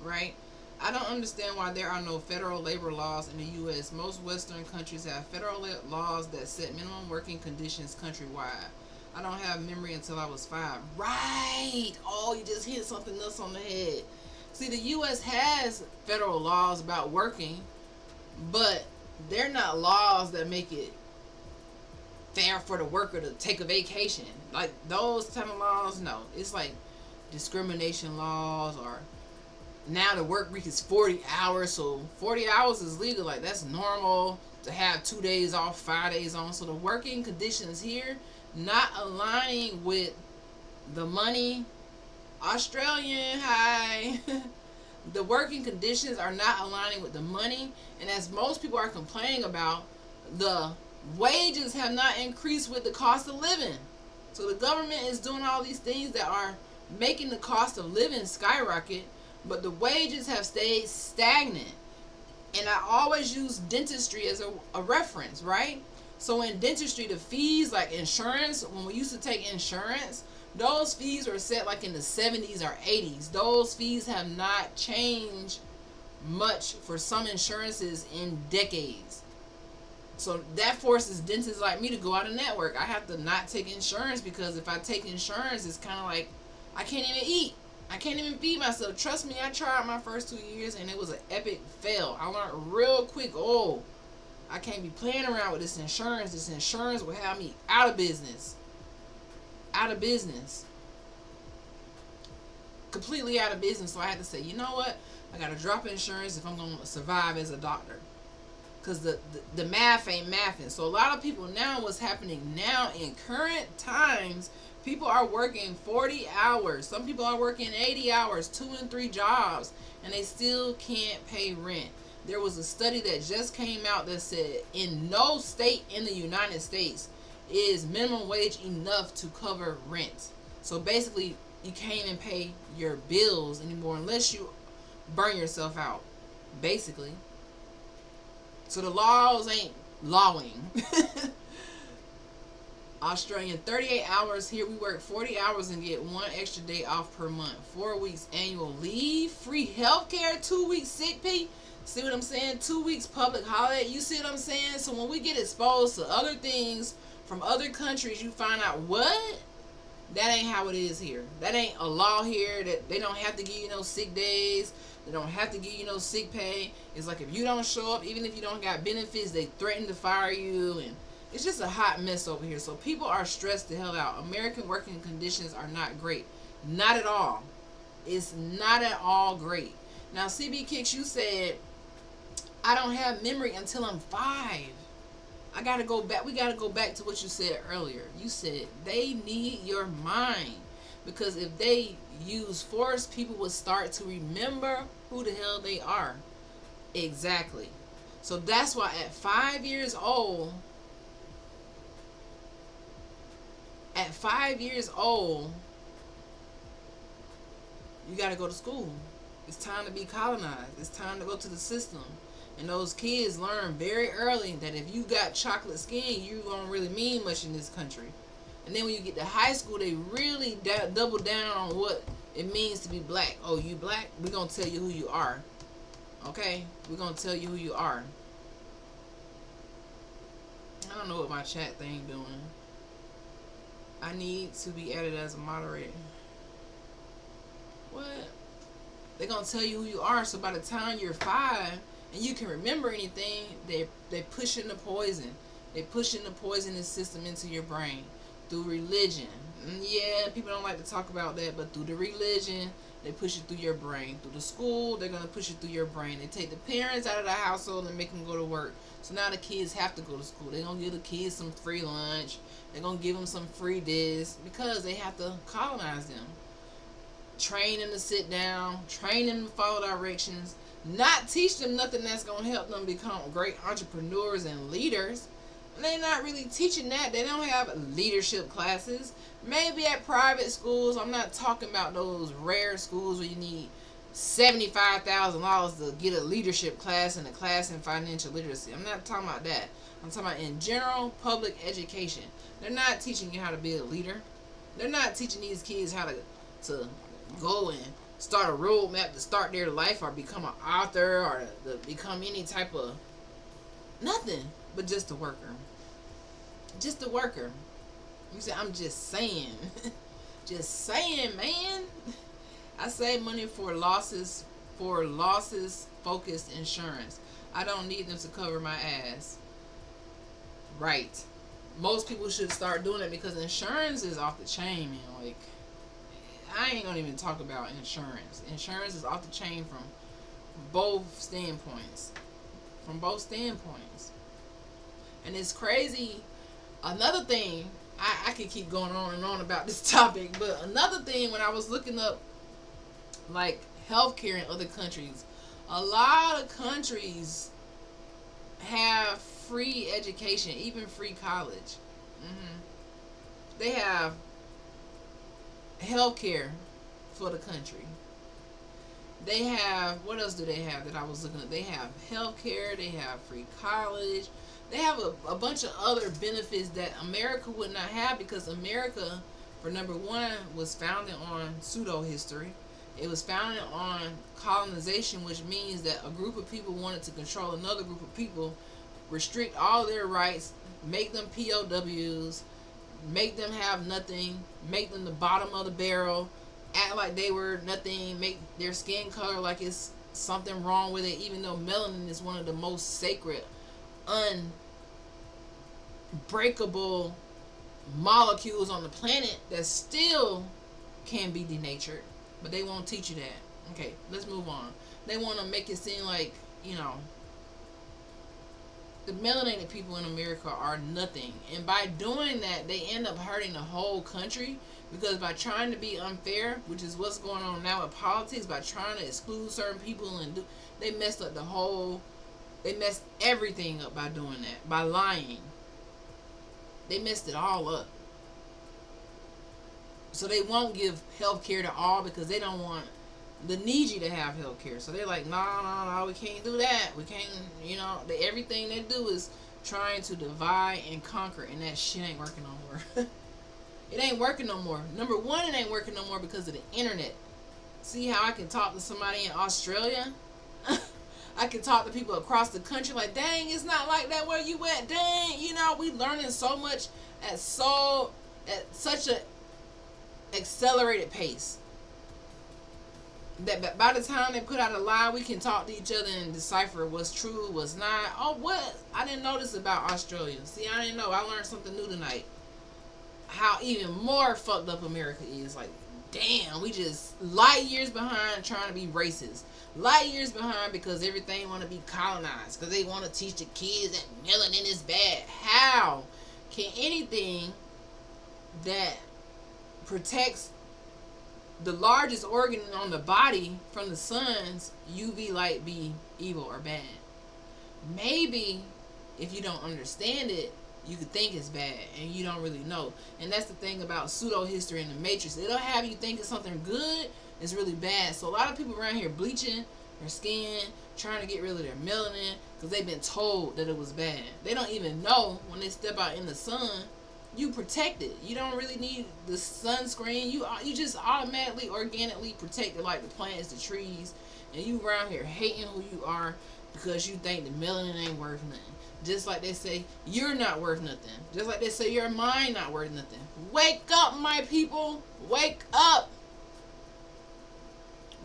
Right? I don't understand why there are no federal labor laws in the U.S. Most Western countries have federal laws that set minimum working conditions countrywide. I don't have memory until I was 5. Right! Oh, you just hit something else on the head. See, the U.S. has federal laws about working, but they're not laws that make it fair for the worker to take a vacation. Like those type of laws, no. It's like discrimination laws, or now the work week is 40 hours, so 40 hours is legal. Like that's normal to have 2 days off, 5 days on. So the working conditions here not aligning with the money. Australian, hi. The working conditions are not aligning with the money, and as most people are complaining about, the wages have not increased with the cost of living. So the government is doing all these things that are making the cost of living skyrocket, but the wages have stayed stagnant. And I always use dentistry as a reference, right? So in dentistry, the fees, like insurance, when we used to take insurance, those fees were set like in the 70s or 80s. Those fees have not changed much for some insurances in decades. So that forces dentists like me to go out of network. I have to not take insurance, because if I take insurance, it's kind of like I can't even eat. I can't even feed myself. Trust me, I tried my first 2 years and it was an epic fail. I learned real quick, I can't be playing around with this insurance. This insurance will have me out of business. Completely out of business. So I had to say, you know what? I got to drop insurance if I'm going to survive as a doctor. Because the math ain't mathing. So a lot of people now, what's happening now in current times, people are working 40 hours. Some people are working 80 hours, 2 and 3 jobs, and they still can't pay rent. There was a study that just came out that said in no state in the United States is minimum wage enough to cover rent. So basically, you can't even pay your bills anymore unless you burn yourself out, basically. So the laws ain't lawing. Australian, 38 hours. Here we work 40 hours and get 1 extra day off per month. 4 weeks annual leave, free health care, 2 weeks sick pay. See what I'm saying? 2 weeks public holiday. You see what I'm saying? So when we get exposed to other things from other countries, you find out what? That ain't how it is here. That ain't a law here. That they don't have to give you no sick days. They don't have to give you no sick pay. It's like if you don't show up, even if you don't got benefits, they threaten to fire you, and it's just a hot mess over here. So people are stressed the hell out. American working conditions are not great. Not at all. It's not at all great. Now, CB Kicks, you said, I don't have memory until I'm 5. I gotta go back. We gotta go back to what you said earlier. You said they need your mind, because if they use force, people will start to remember who the hell they are. Exactly. So that's why at 5 years old, you gotta go to school. It's time to be colonized. It's time to go to the system. And those kids learn very early that if you got chocolate skin, you don't really mean much in this country. And then when you get to high school, they really double down on what it means to be black. Oh, you black? We're going to tell you who you are. Okay? We're going to tell you who you are. I don't know what my chat thing doing. I need to be added as a moderator. What? They're going to tell you who you are, so by the time you're 5, and you can remember anything, they pushing the poison. They pushing the poisonous system into your brain through religion. Yeah, people don't like to talk about that, but through the religion, they push it through your brain. Through the school, they're gonna push it through your brain. They take the parents out of the household and make them go to work. So now the kids have to go to school. They're gonna give the kids some free lunch. They're gonna give them some free this because they have to colonize them. Train them to sit down. Train them to follow directions. Not teach them nothing that's gonna help them become great entrepreneurs and leaders. They're not really teaching that. They don't have leadership classes. Maybe at private schools. I'm not talking about those rare schools where you need $75,000 to get a leadership class and a class in financial literacy. I'm not talking about that. I'm talking about in general public education. They're not teaching you how to be a leader. They're not teaching these kids how to go and start a roadmap to start their life or become an author or to become any type of nothing but just a worker. Just a worker. You say, I'm just saying. Just saying, man. I save money for losses focused insurance. I don't need them to cover my ass. Right. Most people should start doing it because insurance is off the chain, man. Like, I ain't gonna even talk about insurance. Insurance is off the chain from both standpoints. From both standpoints. And it's crazy. Another thing, I could keep going on and on about this topic, but another thing, when I was looking up like healthcare in other countries, a lot of countries have free education, even free college. They have healthcare for the country. They have, what else do they have that I was looking at? They have healthcare, they have free college, they have a bunch of other benefits that America would not have because America, for number one, was founded on pseudo history. It was founded on colonization, which means that a group of people wanted to control another group of people, restrict all their rights, make them POWs, make them have nothing, make them the bottom of the barrel, act like they were nothing, make their skin color like it's something wrong with it, even though melanin is one of the most sacred, unbreakable molecules on the planet that still can be denatured. But they won't teach you that. Okay, let's move on. They want to make it seem like, the melanated people in America are nothing. And by doing that, they end up hurting the whole country. Because by trying to be unfair, which is what's going on now with politics, by trying to exclude certain people they messed up they messed everything up by doing that. By lying. They messed it all up. So they won't give health care to all because they don't want the needy to have health care. So they're like, no, we can't do that. We can't, everything they do is trying to divide and conquer, and that shit ain't working no more. It ain't working no more. Number one, it ain't working no more because of the internet. See how I can talk to somebody in Australia? I can talk to people across the country like, dang, it's not like that where you at. Dang, we learning so much at such a accelerated pace that by the time they put out a lie, we can talk to each other and decipher what's true, what's not. Oh, what? I didn't know this about Australia. See, I didn't know. I learned something new tonight. How even more fucked up America is. Like, damn, we just light years behind trying to be racist. Light years behind because everything want to be colonized. Because they want to teach the kids that melanin is bad. How can anything that protects the largest organ on the body from the sun's UV light be evil or bad? Maybe if you don't understand it, you could think it's bad and you don't really know. And that's the thing about pseudo history and the Matrix. It'll have you think it's something good is really bad. So a lot of people around here bleaching their skin, trying to get rid of their melanin because they've been told that it was bad. They don't even know when they step out in the sun, you protect it. You don't really need the sunscreen. You just automatically, organically protect it, like the plants, the trees. And you around here hating who you are because you think the melanin ain't worth nothing. Just like they say you're not worth nothing. Just like they say your mind not worth nothing. Wake up, my people. Wake up.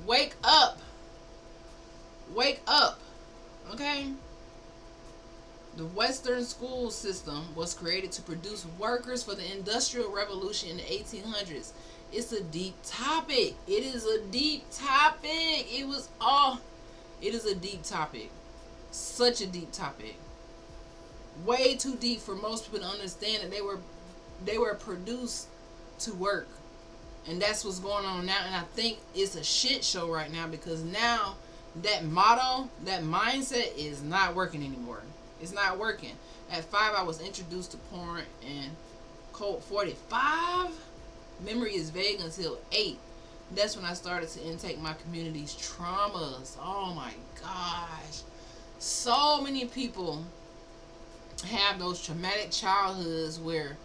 Wake up. Wake up. Okay? The Western school system was created to produce workers for the Industrial Revolution in the 1800s. It's a deep topic. It is a deep topic. It is a deep topic. Such a deep topic. Way too deep for most people to understand that they were produced to work. And that's what's going on now. And I think it's a shit show right now, because now that motto, that mindset is not working anymore. It's not working. At 5, I was introduced to porn and code 45. Memory is vague until 8. That's when I started to intake my community's traumas. Oh my gosh. So many people have those traumatic childhoods where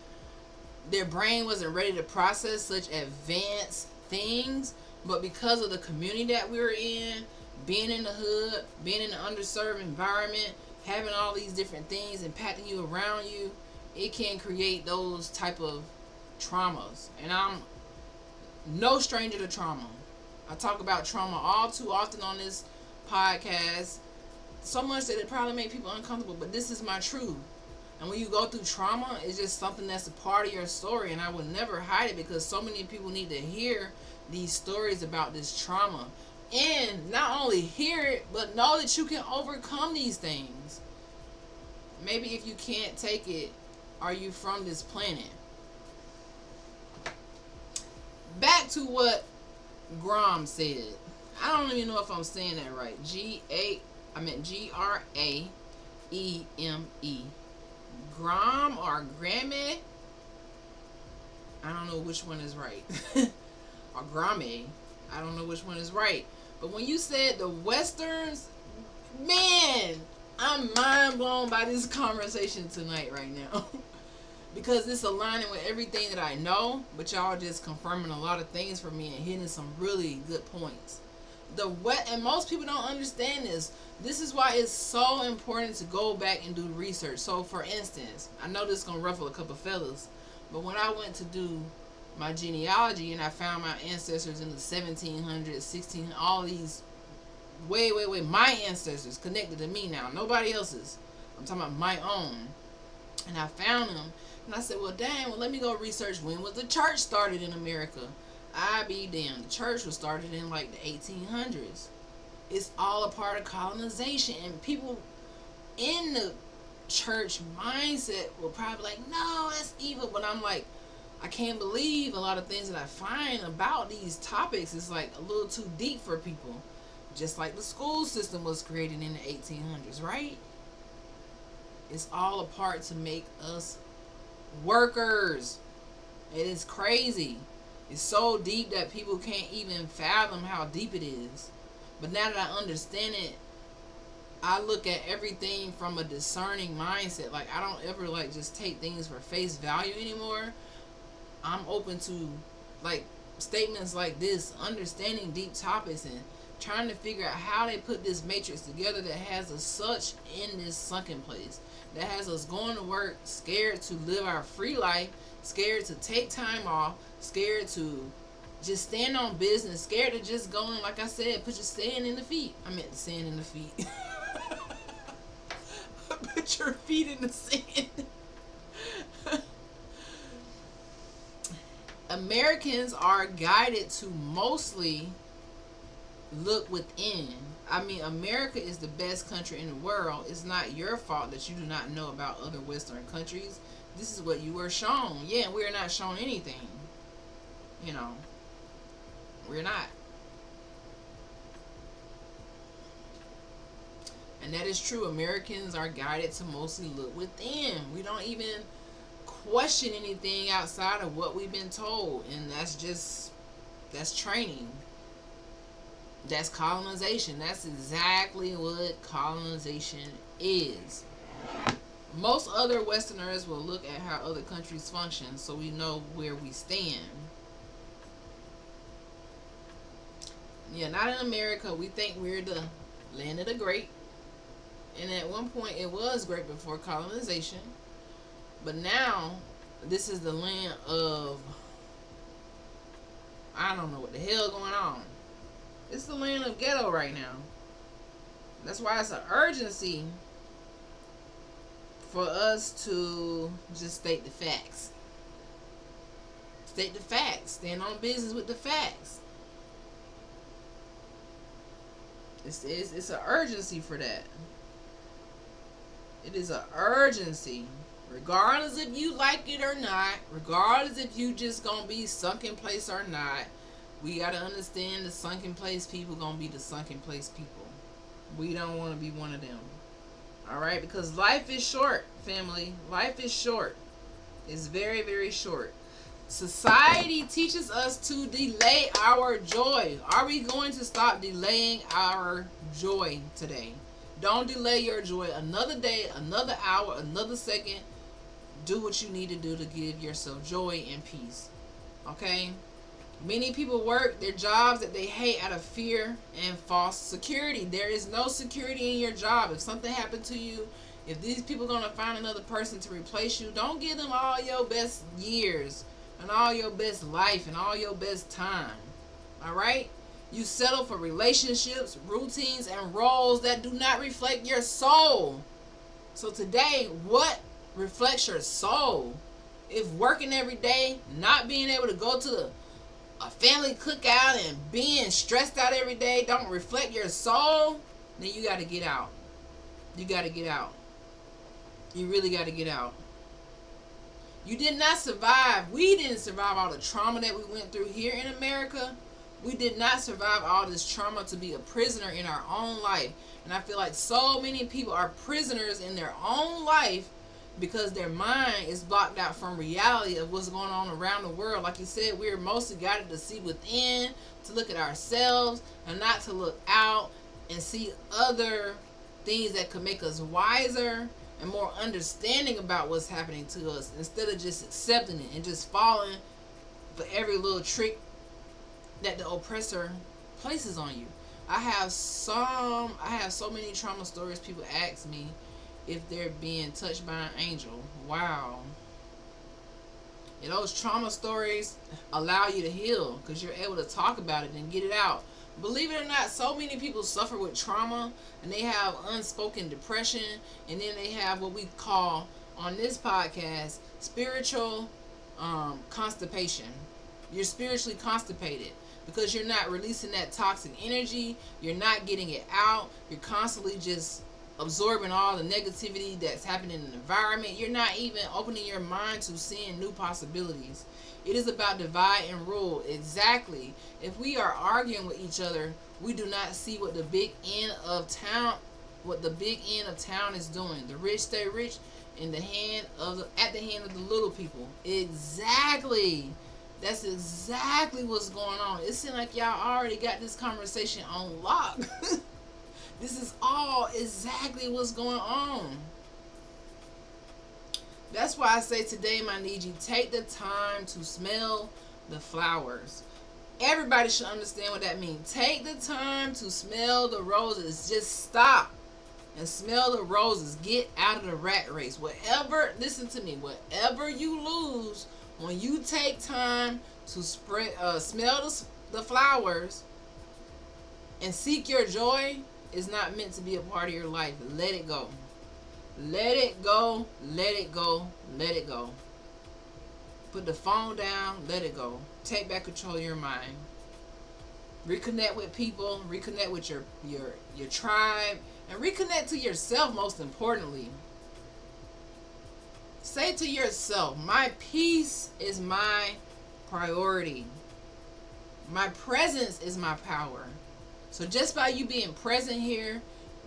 their brain wasn't ready to process such advanced things, but because of the community that we were in, being in the hood, being in an underserved environment, having all these different things impacting you around you, it can create those type of traumas. And I'm no stranger to trauma. I talk about trauma all too often on this podcast, so much that it probably make people uncomfortable, but this is my truth. And when you go through trauma, it's just something that's a part of your story, and I would never hide it, because so many people need to hear these stories about this trauma. And not only hear it, but know that you can overcome these things. Maybe if you can't take it, are you from this planet? Back to what Grom said. I don't even know if I'm saying that right. Graeme. Grom or Grammy? I don't know which one is right. Or Grammy. I don't know which one is right. But when you said the Westerns, man, I'm mind blown by this conversation tonight right now. Because it's aligning with everything that I know, but y'all just confirming a lot of things for me and hitting some really good points. And most people don't understand this. This is why it's so important to go back and do research. So for instance, I know this is going to ruffle a couple feathers, but when I went to do my genealogy and I found my ancestors in the 1700s, 1600s, all these way, my ancestors connected to me now, nobody else's. I'm talking about my own. And I found them, and I said, well, dang, well, let me go research when was the church started in America. I be damned. The church was started in like the 1800s. It's all a part of colonization, and people in the church mindset will probably be like, no, that's evil. But I'm like, I can't believe a lot of things that I find about these topics is like a little too deep for people. Just like the school system was created in the 1800s, right? It's all a part to make us workers. It is crazy. It's so deep that people can't even fathom how deep it is. But now that I understand it, I look at everything from a discerning mindset. Like, I don't ever like just take things for face value anymore. I'm open to like statements like this, understanding deep topics and trying to figure out how they put this matrix together that has us such in this sunken place, that has us going to work scared to live our free life, scared to take time off, scared to just stand on business, scared to just go in, like I said, put your sand in the feet. I meant the sand in the feet. Put your feet in the sand. Americans are guided to mostly look within. I mean, America is the best country in the world. It's not your fault that you do not know about other Western countries. This is what you were shown. Yeah, we are not shown anything. You know, we're not. And that is true. Americans are guided to mostly look within. We don't even question anything outside of what we've been told. And that's training. That's colonization. That's exactly what colonization is. Most other Westerners will look at how other countries function so we know where we stand. Yeah, not in America. We think we're the land of the great. And at one point it was great before colonization. But now this is the land of, I don't know what the hell going on. It's the land of ghetto right now. That's why it's an urgency for us to just state the facts. State the facts. Stand on business with the facts. It's an urgency for that. It is an urgency. Regardless if you like it or not, regardless if you just gonna be sunk in place or not, we gotta understand the sunken place people gonna be the sunken place people. We don't want to be one of them. Alright? Because life is short, family. Life is short. It's very, very short. Society teaches us to delay our joy. Are we going to stop delaying our joy today? Don't delay your joy another day, another hour, another second. Do what you need to do to give yourself joy and peace. Okay? Many people work their jobs that they hate out of fear and false security. There is no security in your job. If something happened to you, if these people are going to find another person to replace you, don't give them all your best years and all your best life and all your best time. Alright? You settle for relationships, routines, and roles that do not reflect your soul. So today, what reflects your soul? If working every day, not being able to go to a family cookout and being stressed out every day don't reflect your soul, then you got to get out. You got to get out. You really got to get out. You did not survive. We didn't survive all the trauma that we went through here in America. We did not survive all this trauma to be a prisoner in our own life. And I feel like so many people are prisoners in their own life because their mind is blocked out from reality of what's going on around the world. Like you said, we're mostly guided to see within, to look at ourselves, and not to look out and see other things that could make us wiser and more understanding about what's happening to us, instead of just accepting it and just falling for every little trick that the oppressor places on you. I have so many trauma stories. People ask me if they're being touched by an angel. Wow. And those trauma stories allow you to heal because you're able to talk about it and get it out. Believe it or not, so many people suffer with trauma and they have unspoken depression, and then they have what we call on this podcast spiritual constipation. You're spiritually constipated because you're not releasing that toxic energy. You're not getting it out. You're constantly just absorbing all the negativity that's happening in the environment. You're not even opening your mind to seeing new possibilities. It is about divide and rule. Exactly. If we are arguing with each other, we do not see what the big end of town is doing. The rich stay rich at the hand of the little people. Exactly. That's exactly what's going on. It seems like y'all already got this conversation on lock. This is all exactly what's going on. That's why I say today, my need you, take the time to smell the flowers. Everybody should understand what that means. Take the time to smell the roses. Just stop and smell the roses. Get out of the rat race. Listen to me, whatever you lose when you take time to smell the flowers and seek your joy, is not meant to be a part of your life. Let it go. Let it go. Let it go. Let it go. Put the phone down. Let it go. Take back control of your mind. Reconnect with people. Reconnect with your tribe. And reconnect to yourself, most importantly. Say to yourself, my peace is my priority. My presence is my power. So just by you being present here,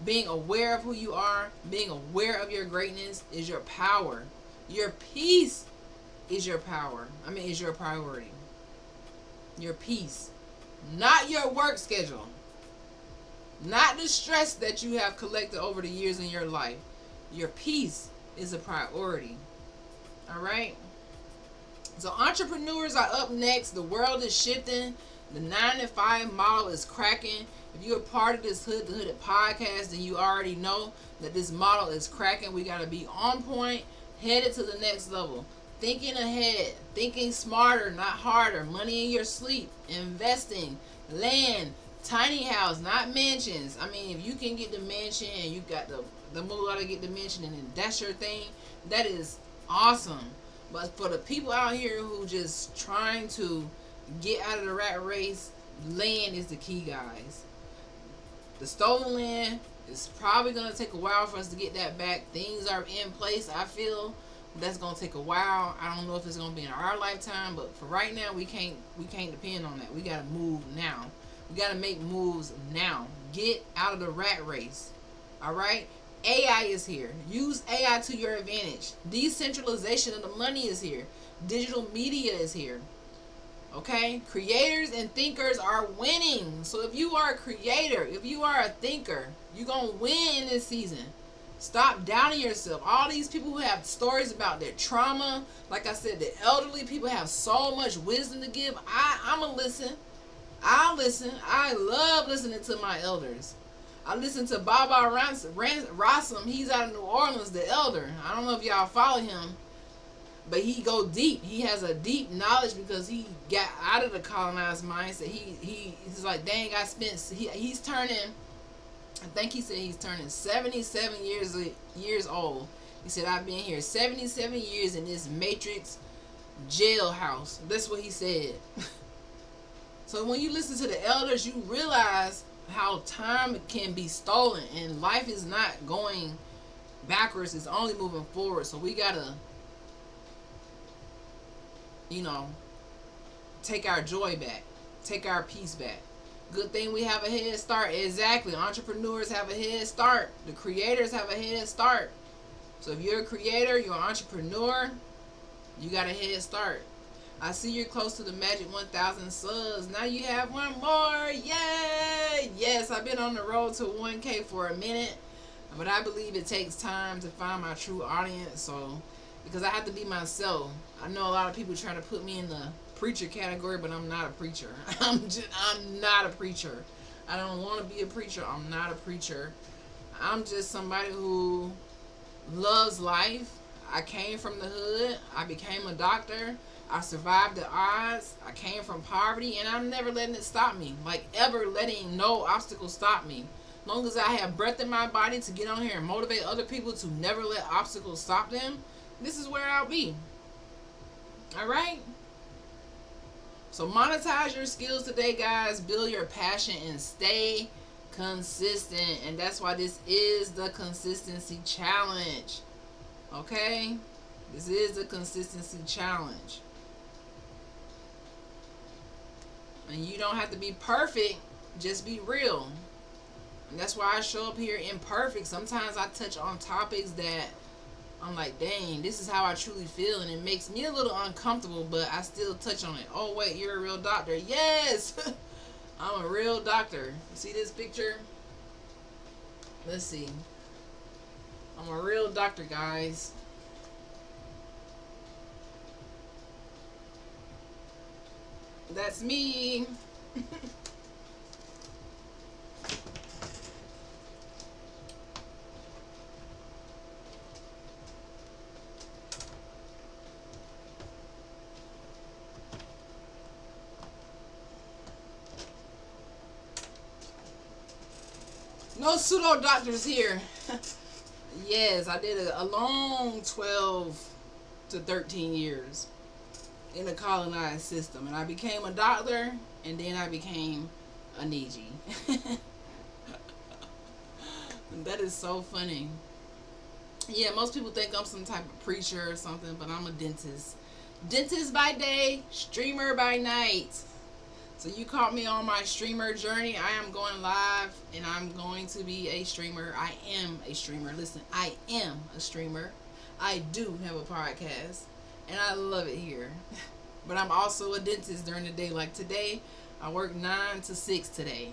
being aware of who you are, being aware of your greatness is your power. Your peace is your power. Is your priority. Your peace. Not your work schedule. Not the stress that you have collected over the years in your life. Your peace is a priority. Alright? So entrepreneurs are up next. The world is shifting. The 9-to-5 model is cracking. If you're a part of this Hood to Hooded podcast, then you already know that this model is cracking. We got to be on point, headed to the next level. Thinking ahead, thinking smarter, not harder. Money in your sleep, investing, land, Tiny house, not mansions. I mean, if you can get the mansion and you got the moolah to get the mansion and then that's your thing, that is awesome. But for the people out here who just trying to get out of the rat race, land is the key, guys. The stolen land is probably gonna take a while for us to get that back. Things are in place. I feel that's gonna take a while. I don't know if it's gonna be in our lifetime, but for right now, we can't depend on that. We gotta move now. We gotta make moves now. Get out of the rat race. All right. AI is here. Use AI to your advantage. Decentralization of the money is here. Digital media is here. Okay? Creators and thinkers are winning. So if you are a creator, if you are a thinker, you're going to win in this season. Stop doubting yourself. All these people who have stories about their trauma, like I said, the elderly people have so much wisdom to give. I'm going to listen. I'll listen. I love listening to my elders. I listen to Baba Rassam. He's out of New Orleans, the elder. I don't know if y'all follow him, but he go deep. He has a deep knowledge because he got out of the colonized mindset. He's like, dang, he's turning, I think he said he's turning 77 years old. He said, I've been here 77 years in this matrix jailhouse. That's what he said. So when you listen to the elders, you realize how time can be stolen and life is not going backwards, it's only moving forward. So we gotta, take our joy back, take our peace back. Good thing we have a head start. Exactly. Entrepreneurs have a head start. The creators have a head start. So if you're a creator, you're an entrepreneur, you got a head start. I see you're close to the magic 1,000 subs. Now you have one more. Yay! Yes, I've been on the road to 1K for a minute, but I believe it takes time to find my true audience. So, because I have to be myself. I know a lot of people try to put me in the preacher category, but I'm not a preacher. I'm not a preacher. I don't want to be a preacher. I'm not a preacher. I'm just somebody who loves life. I came from the hood. I became a doctor. I survived the odds. I came from poverty, and I'm never letting it stop me. Like, ever letting no obstacle stop me. Long as I have breath in my body to get on here and motivate other people to never let obstacles stop them, this is where I'll be. Alright? So monetize your skills today, guys. Build your passion and stay consistent. And that's why this is the consistency challenge. Okay? This is the consistency challenge. And you don't have to be perfect, just be real. And that's why I show up here imperfect. Sometimes I touch on topics that I'm like, dang, this is how I truly feel, and it makes me a little uncomfortable, but I still touch on it. Oh wait, you're a real doctor. Yes! I'm a real doctor. See this picture? Let's see. I'm a real doctor, guys. That's me. No pseudo doctors here. Yes, I did a long 12 to 13 years in the colonized system, and I became a doctor, and then I became a Niji. That is so funny. Yeah, most people think I'm some type of preacher or something, but I'm a dentist. Dentist by day, streamer by night. So you caught me on my streamer journey. I am going live, and I'm going to be a streamer. I am a streamer. Listen, I am a streamer. I do have a podcast, and I love it here. But I'm also a dentist during the day. Like today, I work 9 to 6 today.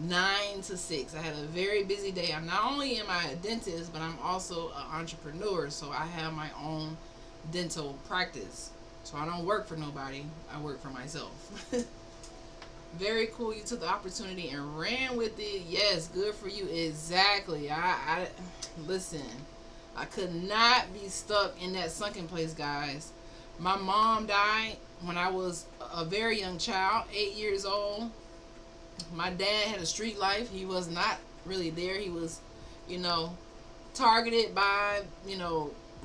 9 to 6. I had a very busy day. I'm not only am I a dentist, but I'm also an entrepreneur. So I have my own dental practice. So I don't work for nobody. I work for myself. Very cool. You took the opportunity and ran with it. Yes, good for you. Exactly. I listen. I could not be stuck in that sunken place, guys. My mom died when I was a very young child, 8 years old. My dad had a street life. He was not really there. He was, you know, targeted by,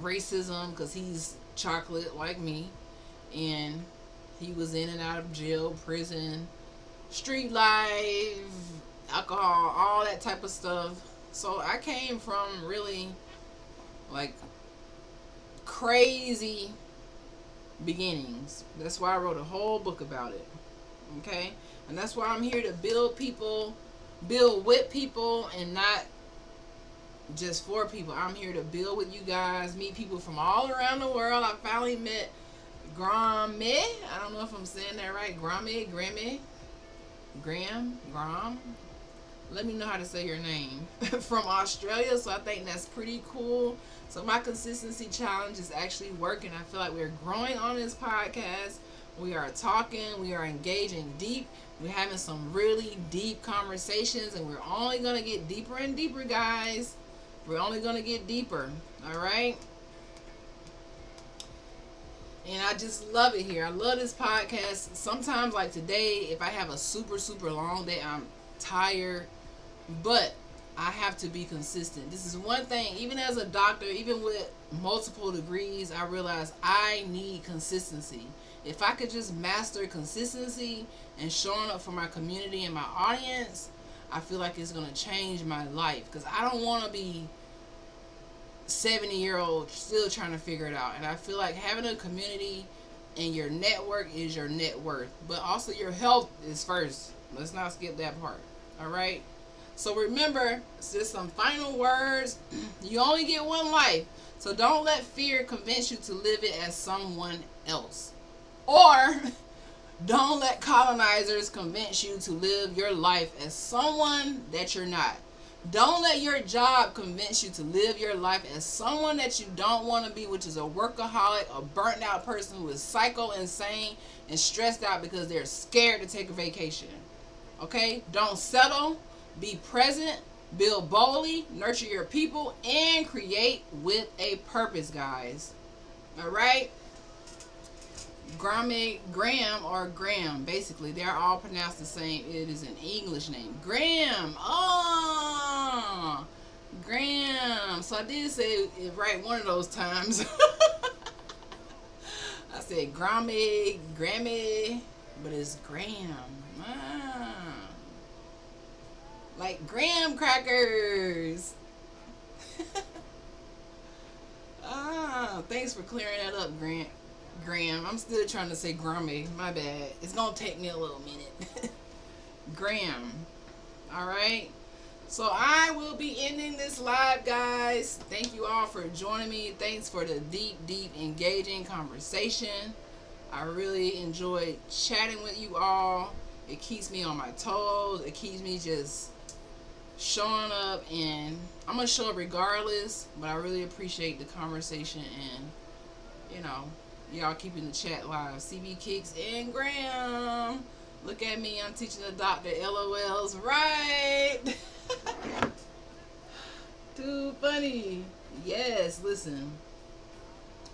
racism because he's chocolate like me. And he was in and out of jail, prison, street life, alcohol, all that type of stuff. So I came from really like crazy beginnings. That's why I wrote a whole book about it. Okay? And that's why I'm here to build people, build with people, and not just for people. I'm here to build with you guys, meet people from all around the world. I finally met Grame. I don't know if I'm saying that right. Graham. Let me know how to say your name. From Australia, so I think that's pretty cool. So my consistency challenge is actually working. I feel like we're growing on this podcast. We are talking, we are engaging deep. We're having some really deep conversations, and we're only going to get deeper and deeper, guys. We're only going to get deeper. All right? And I just love it here. I love this podcast. Sometimes, like today, if I have a super, super long day, I'm tired. But I have to be consistent. This is one thing, even as a doctor, even with multiple degrees, I realize I need consistency. If I could just master consistency and showing up for my community and my audience, I feel like it's going to change my life. Because I don't want to be 70-year-old still trying to figure it out. And I feel like having a community and your network is your net worth. But also your health is first. Let's not skip that part. All right? So remember, it's just some final words. You only get one life. So don't let fear convince you to live it as someone else. Or don't let colonizers convince you to live your life as someone that you're not. Don't let your job convince you to live your life as someone that you don't want to be, which is a workaholic, a burnt out person who is psycho, insane, and stressed out because they're scared to take a vacation. Okay? Don't settle. Be present. Build boldly. Nurture your people. And create with a purpose, guys. Alright? Graham or Graham, basically, they're all pronounced the same. It is an English name. Graham. Oh, Graham. So I did say it right one of those times. I said Grammy, but it's Graham. Like graham crackers. Thanks for clearing that up, Graham. I'm still trying to say Grammy. My bad. It's going to take me a little minute. Graham. Alright? So I will be ending this live, guys. Thank you all for joining me. Thanks for the deep, engaging conversation. I really enjoyed chatting with you all. It keeps me on my toes. It keeps me just showing up. And I'm going to show up regardless. But I really appreciate the conversation and, y'all keeping the chat live. CB Kicks and Graham. Look at me. I'm teaching the doctor LOLs. Right. Too funny. Yes, listen.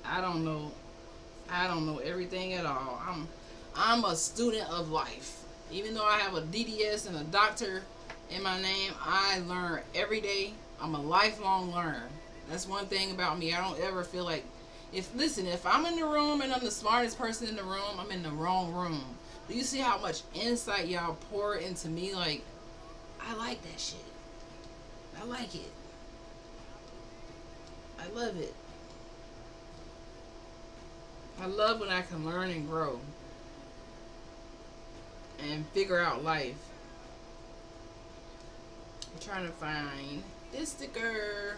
I don't know everything at all. I'm a student of life. Even though I have a DDS and a doctor in my name, I learn every day. I'm a lifelong learner. That's one thing about me. I don't ever feel like if I'm in the room and I'm the smartest person in the room, I'm in the wrong room. Do you see how much insight y'all pour into me? Like, I like that shit. I like it. I love it. I love when I can learn and grow and figure out life. I'm trying to find this sticker.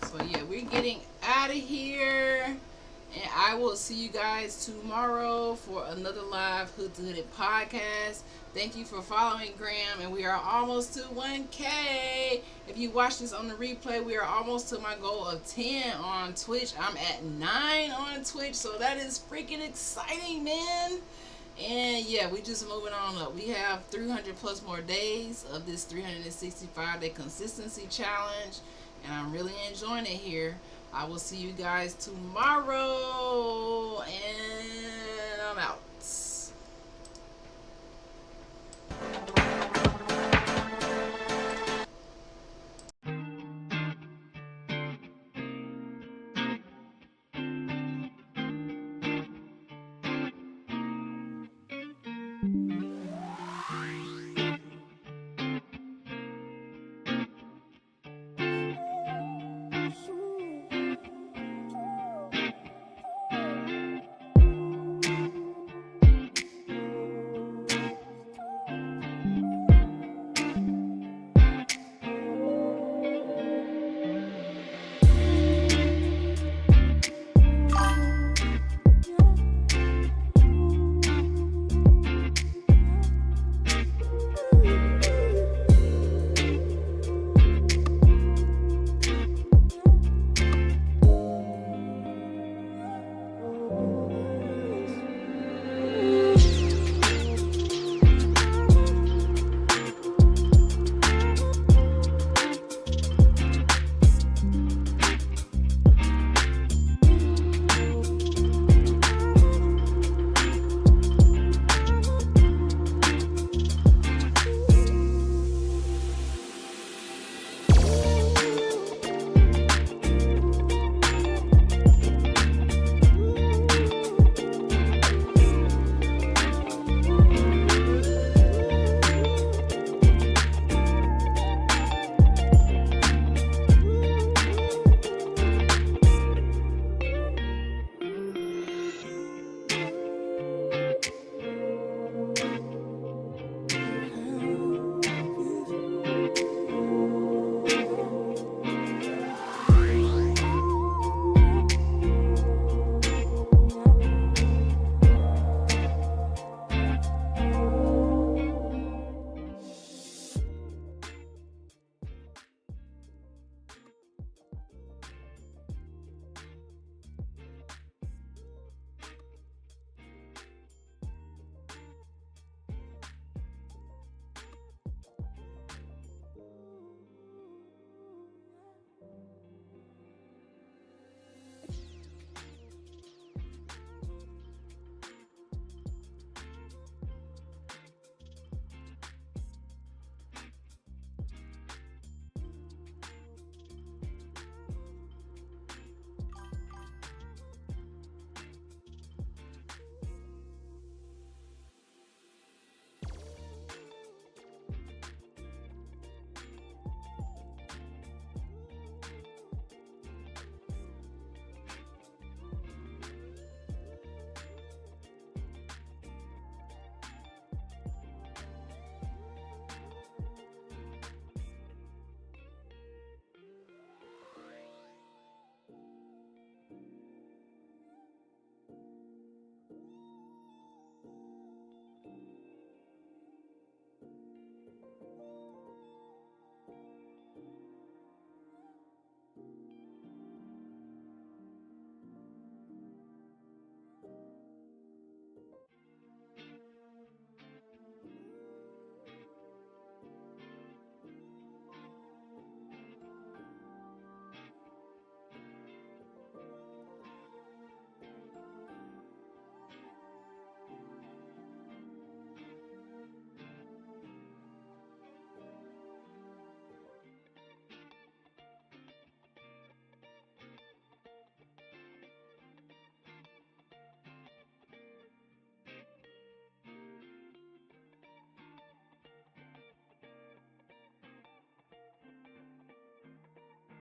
So yeah, we're getting out of here, and I will see you guys tomorrow for another live Hood to Hooded podcast. Thank you for following Graham, and we are almost to 1K. If you watch this on the replay, we are almost to my goal of 10 on Twitch. I'm at 9 on Twitch, so that is freaking exciting, man. And yeah, we just moving on up. We have 300 plus more days of this 365-day consistency challenge, and I'm really enjoying it here. I will see you guys tomorrow, and